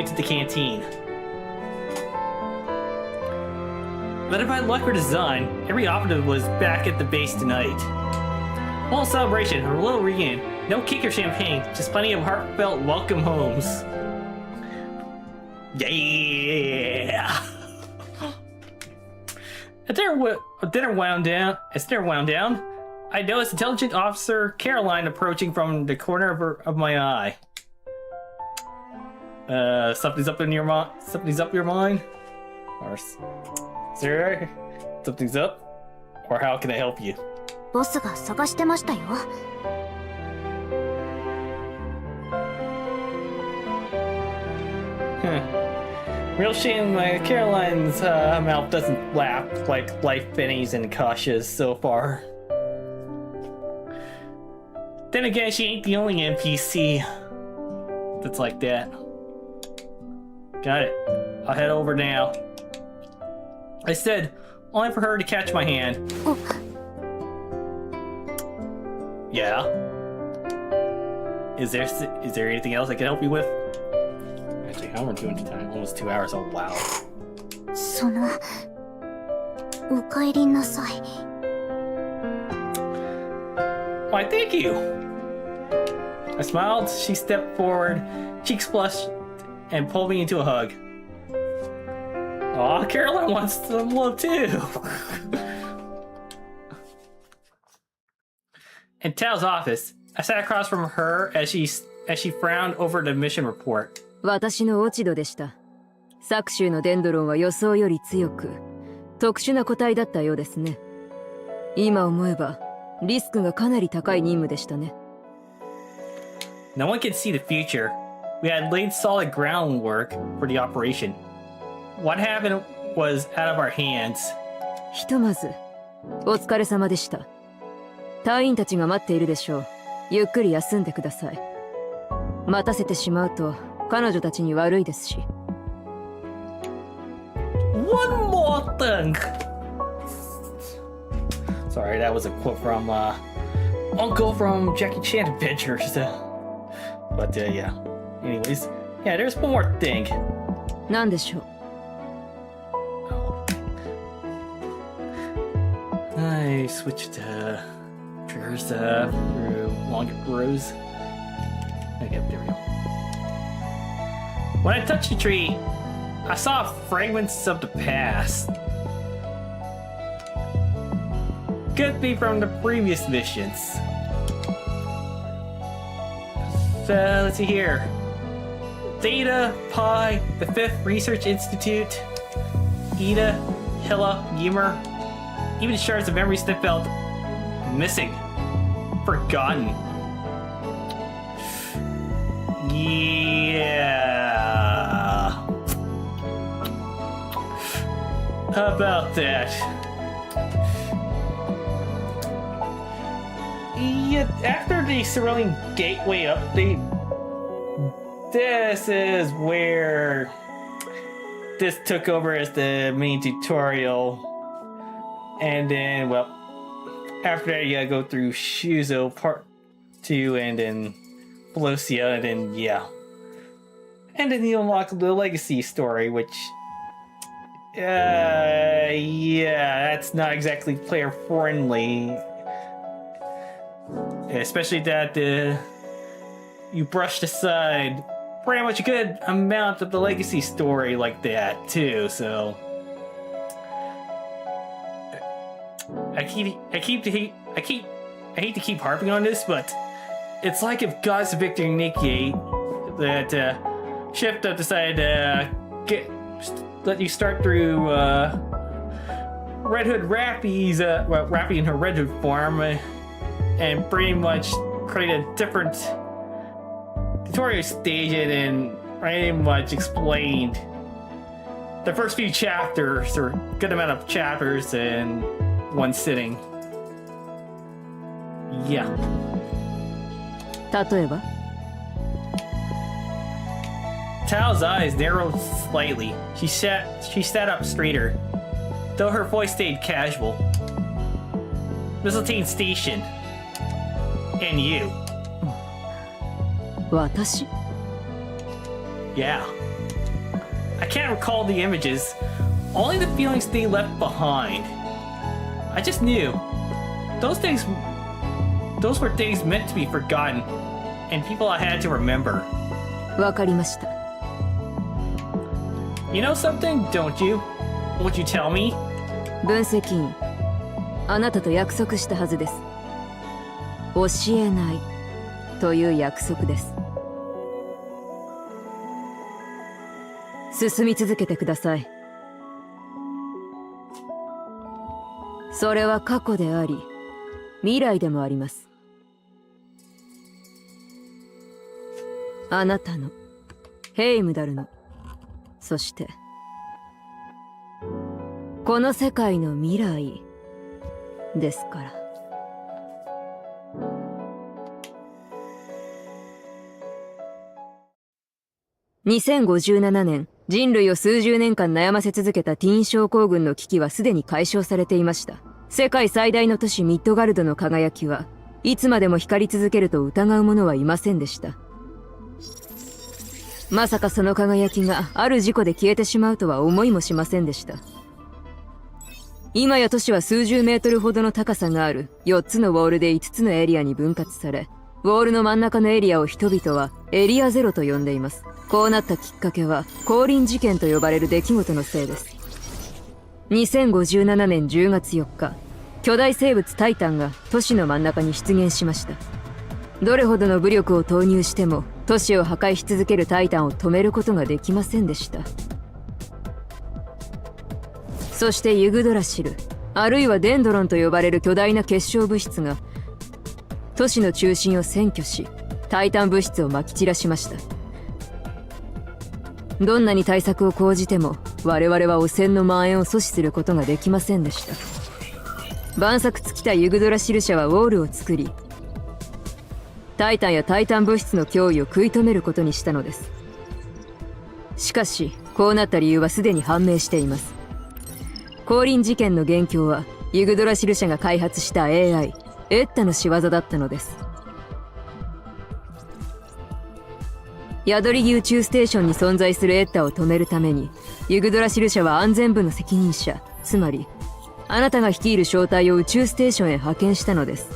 to the canteen. Whether by luck or design, every operative was back at the base tonight. A little celebration, a little reunion. No cake or champagne, just plenty of heartfelt welcome homes. Yeah! As dinner wound down, I noticed Intelligent Officer Caroline approaching from the corner of my eye. Something's up your mind? Or sir, something's up? Or how can I help you? ボスが探してましたよ。 Real shame Caroline's mouth doesn't laugh like Life Benny's and Kasha's so far. Then again, she ain't the only NPC that's like that. Got it. I'll head over now. I said, only for her to catch my hand. Oh. Yeah? Is there anything else I can help you with? Actually, how am I doing time? Almost 2 hours. Oh, wow. その、お帰りなさい。 Why, thank you! I smiled, she stepped forward, cheeks flushed, and pulled me into a hug. Aw, Caroline wants some love too! In Tao's office, I sat across from her as she frowned over the mission report. 私の落ち度でした。搾取のデンドロンは予想より強く、特殊な個体だったようですね。今思えば、リスクがかなり高い任務でしたね。No one can see the future. We had laid solid groundwork for the operation. What happened was out of our hands. ひとまず、お疲れ様でした。隊員たちが待っているでしょう。ゆっくり休んでください。待たせてしまうと、彼女たちに悪いですし。One more thing! Sorry, that was a quote from Uncle from Jackie Chan Adventures. But yeah. Anyways, yeah, there's one more thing. 何でしょう。I switched triggers through longer rows. Okay, there we go. When I touched the tree, I saw fragments of the past. Could be from the previous missions. So let's see here. Theta, Pi, the 5th Research Institute, Ida, Hilla, Ymir, even shards of memories that felt missing, forgotten. Yeah. How about that? Yeah. after the Cerulean Gateway update, this is where this took over as the main tutorial. And then, well, after that, you gotta go through Shuzo Part 2 and then Pelosia, and then, yeah. And then you unlock the Legacy story, which, yeah, that's not exactly player friendly. Especially that you brushed aside pretty much a good amount of the Legacy story like that too. So I hate to keep harping on this, but it's like if God's Victor Nicky that Shifta decided to let you start through Red Hood Rappy's Rappy in her Red Hood form, and pretty much create a different tutorial stage and pretty much explained the first few chapters, or good amount of chapters, in one sitting. Yeah. 例えば Tao's eyes narrowed slightly. She sat up straighter, though her voice stayed casual. Mistletoe Station. And you. 私 Yeah. I can't recall the images, only the feelings they left behind. I just knew. Those were things meant to be forgotten, and people I had to remember. わかりました You know something, don't you? Won't you tell me? 分析員あなたと約束したはずです教えないという約束です進み続けてくださいそれは過去であり未来でもありますあなたのヘイムダルのそしてこの世界の未来ですから2057年、人類を数十年間悩ませ続けたティーン症候群の危機はすでに解消されていました。世界最大の都市ミッドガルドの輝きはいつまでも光り続けると疑う者はいませんでした。まさかその輝きがある事故で消えてしまうとは思いもしませんでした。今や都市は数十メートルほどの高さがある4つのウォールで5つのエリアに分割され、ウォールの真ん中のエリアを人々はエリアゼロと呼んでいます。こうなったきっかけは降臨事件と呼ばれる出来事のせいです。2057年10月4日、巨大生物タイタンが都市の真ん中に出現しました。どれほどの武力を投入しても都市を破壊し続けるタイタンを止めることができませんでした。そしてユグドラシル、あるいはデンドロンと呼ばれる巨大な結晶物質が都市の中心を占拠し、タイタン物質をまき散らしました。どんなに対策を講じても我々は汚染の蔓延を阻止することができませんでした。万策尽きたユグドラシル社はウォールを作り、タイタンやタイタン物質の脅威を食い止めることにしたのです。しかしこうなった理由はすでに判明しています。降臨事件の元凶はユグドラシル社が開発した AI エッタの仕業だったのです。ヤドリギ宇宙ステーションに存在するエッタを止めるためにユグドラシル社は安全部の責任者、つまりあなたが率いる小隊を宇宙ステーションへ派遣したのです。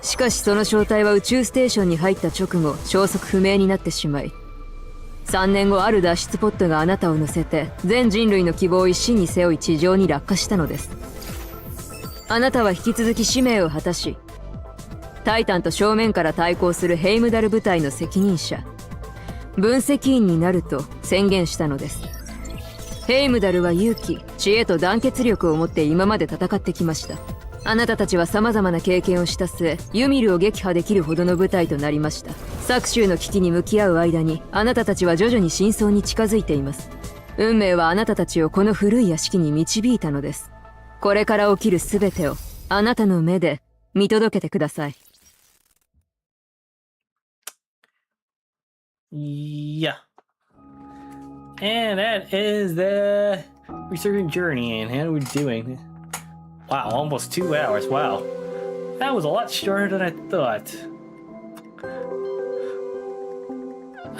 しかしその小隊は宇宙ステーションに入った直後消息不明になってしまい、3年後ある脱出ポットがあなたを乗せて全人類の希望を一身に背負い地上に落下したのです。あなたは引き続き使命を果たし、タイタンと正面から対抗するヘイムダル部隊の責任者、分析員になると宣言したのです。ヘイムダルは勇気、知恵と団結力を持って今まで戦ってきました。あなたたちは様々な経験をした末、ユミルを撃破できるほどの部隊となりました。搾取の危機に向き合う間にあなたたちは徐々に真相に近づいています。運命はあなたたちをこの古い屋敷に導いたのです。これから起きる全てをあなたの目で見届けてください。Yeah. And that is the Resurgent Journey, and how we're doing. Wow, almost 2 hours. Wow. That was a lot shorter than I thought.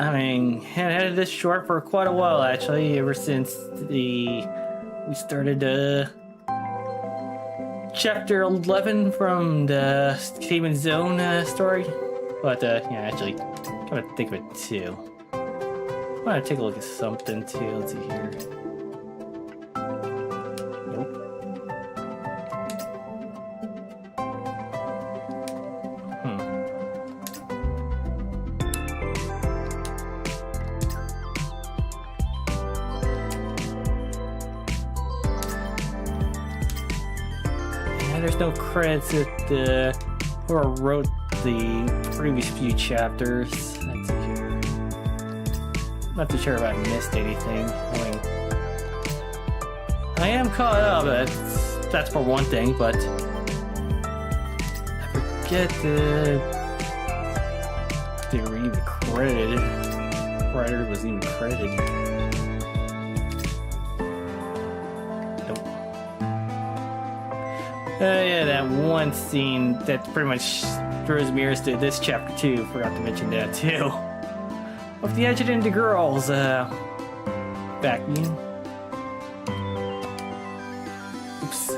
I mean, I had this short for quite a while, actually, ever since we started chapter 11 from the Containment Zone story. But yeah, actually, I'm gonna think of it too. I'm gonna take a look at something too. Let's see here. Nope. Yeah, there's no credits at whoever wrote the previous few chapters. Let's see here. Not too sure if I missed anything. I mean, I am caught up. That's for one thing, but I forget they were even credited. Writer was even credited. Nope. Yeah, that one scene that pretty much throws mirrors to this chapter too. Forgot to mention that too. Of the adjutant and the girls back in. Oops.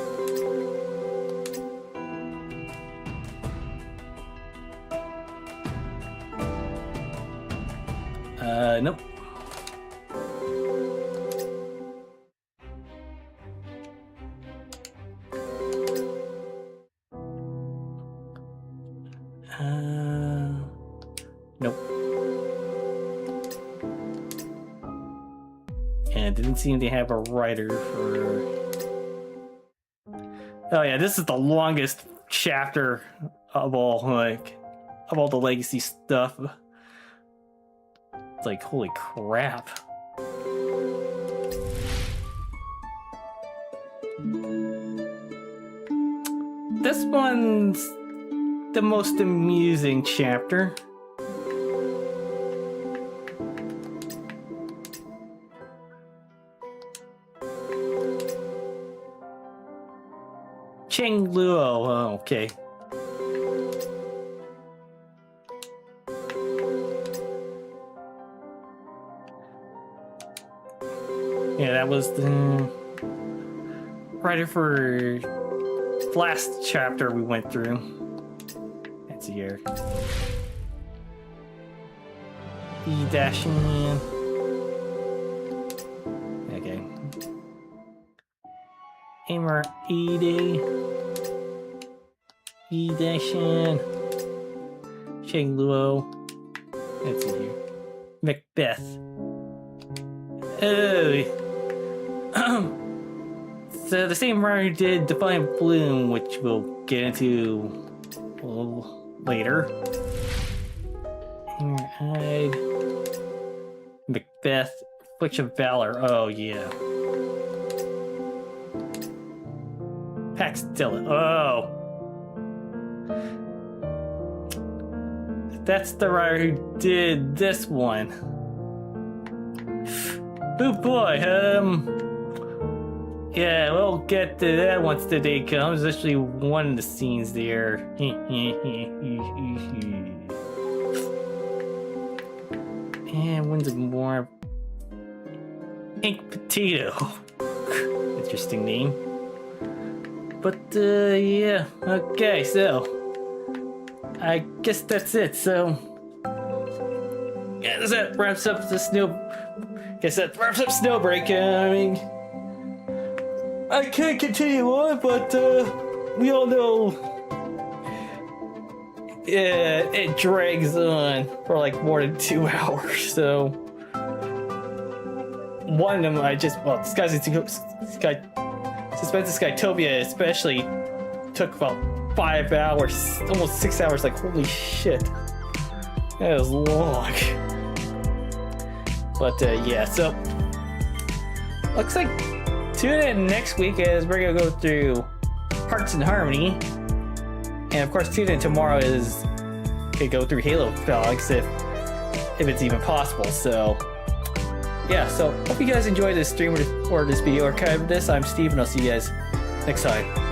Nope. Nope. And it didn't seem to have a writer for... Oh yeah, this is the longest chapter of all, of all the legacy stuff. It's like, holy crap. This one's the most amusing chapter. Cheng Luo, oh, okay. Yeah, that was the writer for the last chapter we went through. That's here. E-dashing. Okay. Aimer E-Day. E-dashing. Cheng Luo. Let's see here. Macbeth. Oh. So the same writer did Defiant Bloom, which we'll get into a little later. Hammer-eyed. Macbeth. Affliction of Valor. Oh yeah. Pax Dillon. Oh. That's the writer who did this one. Oh boy, yeah, we'll get to that once the day comes. Actually, one of the scenes there. And when's more? Ink Potato. Interesting name. But, yeah. Okay, so. I guess that's it, so. Yeah, that wraps up the Snowbreak. I mean, I can't continue on, but we all know it drags on for like more than 2 hours. So one of them, Suspense Skytopia especially took about 5 hours, almost 6 hours. Like, holy shit, that was long. But yeah, so looks like tune in next week as we're gonna go through Hearts in Harmony, and of course tune in tomorrow is gonna go through Halo Fogs if if it's even possible. So yeah, so hope you guys enjoyed this stream or this video archive of this. I'm Steve, and I'll see you guys next time.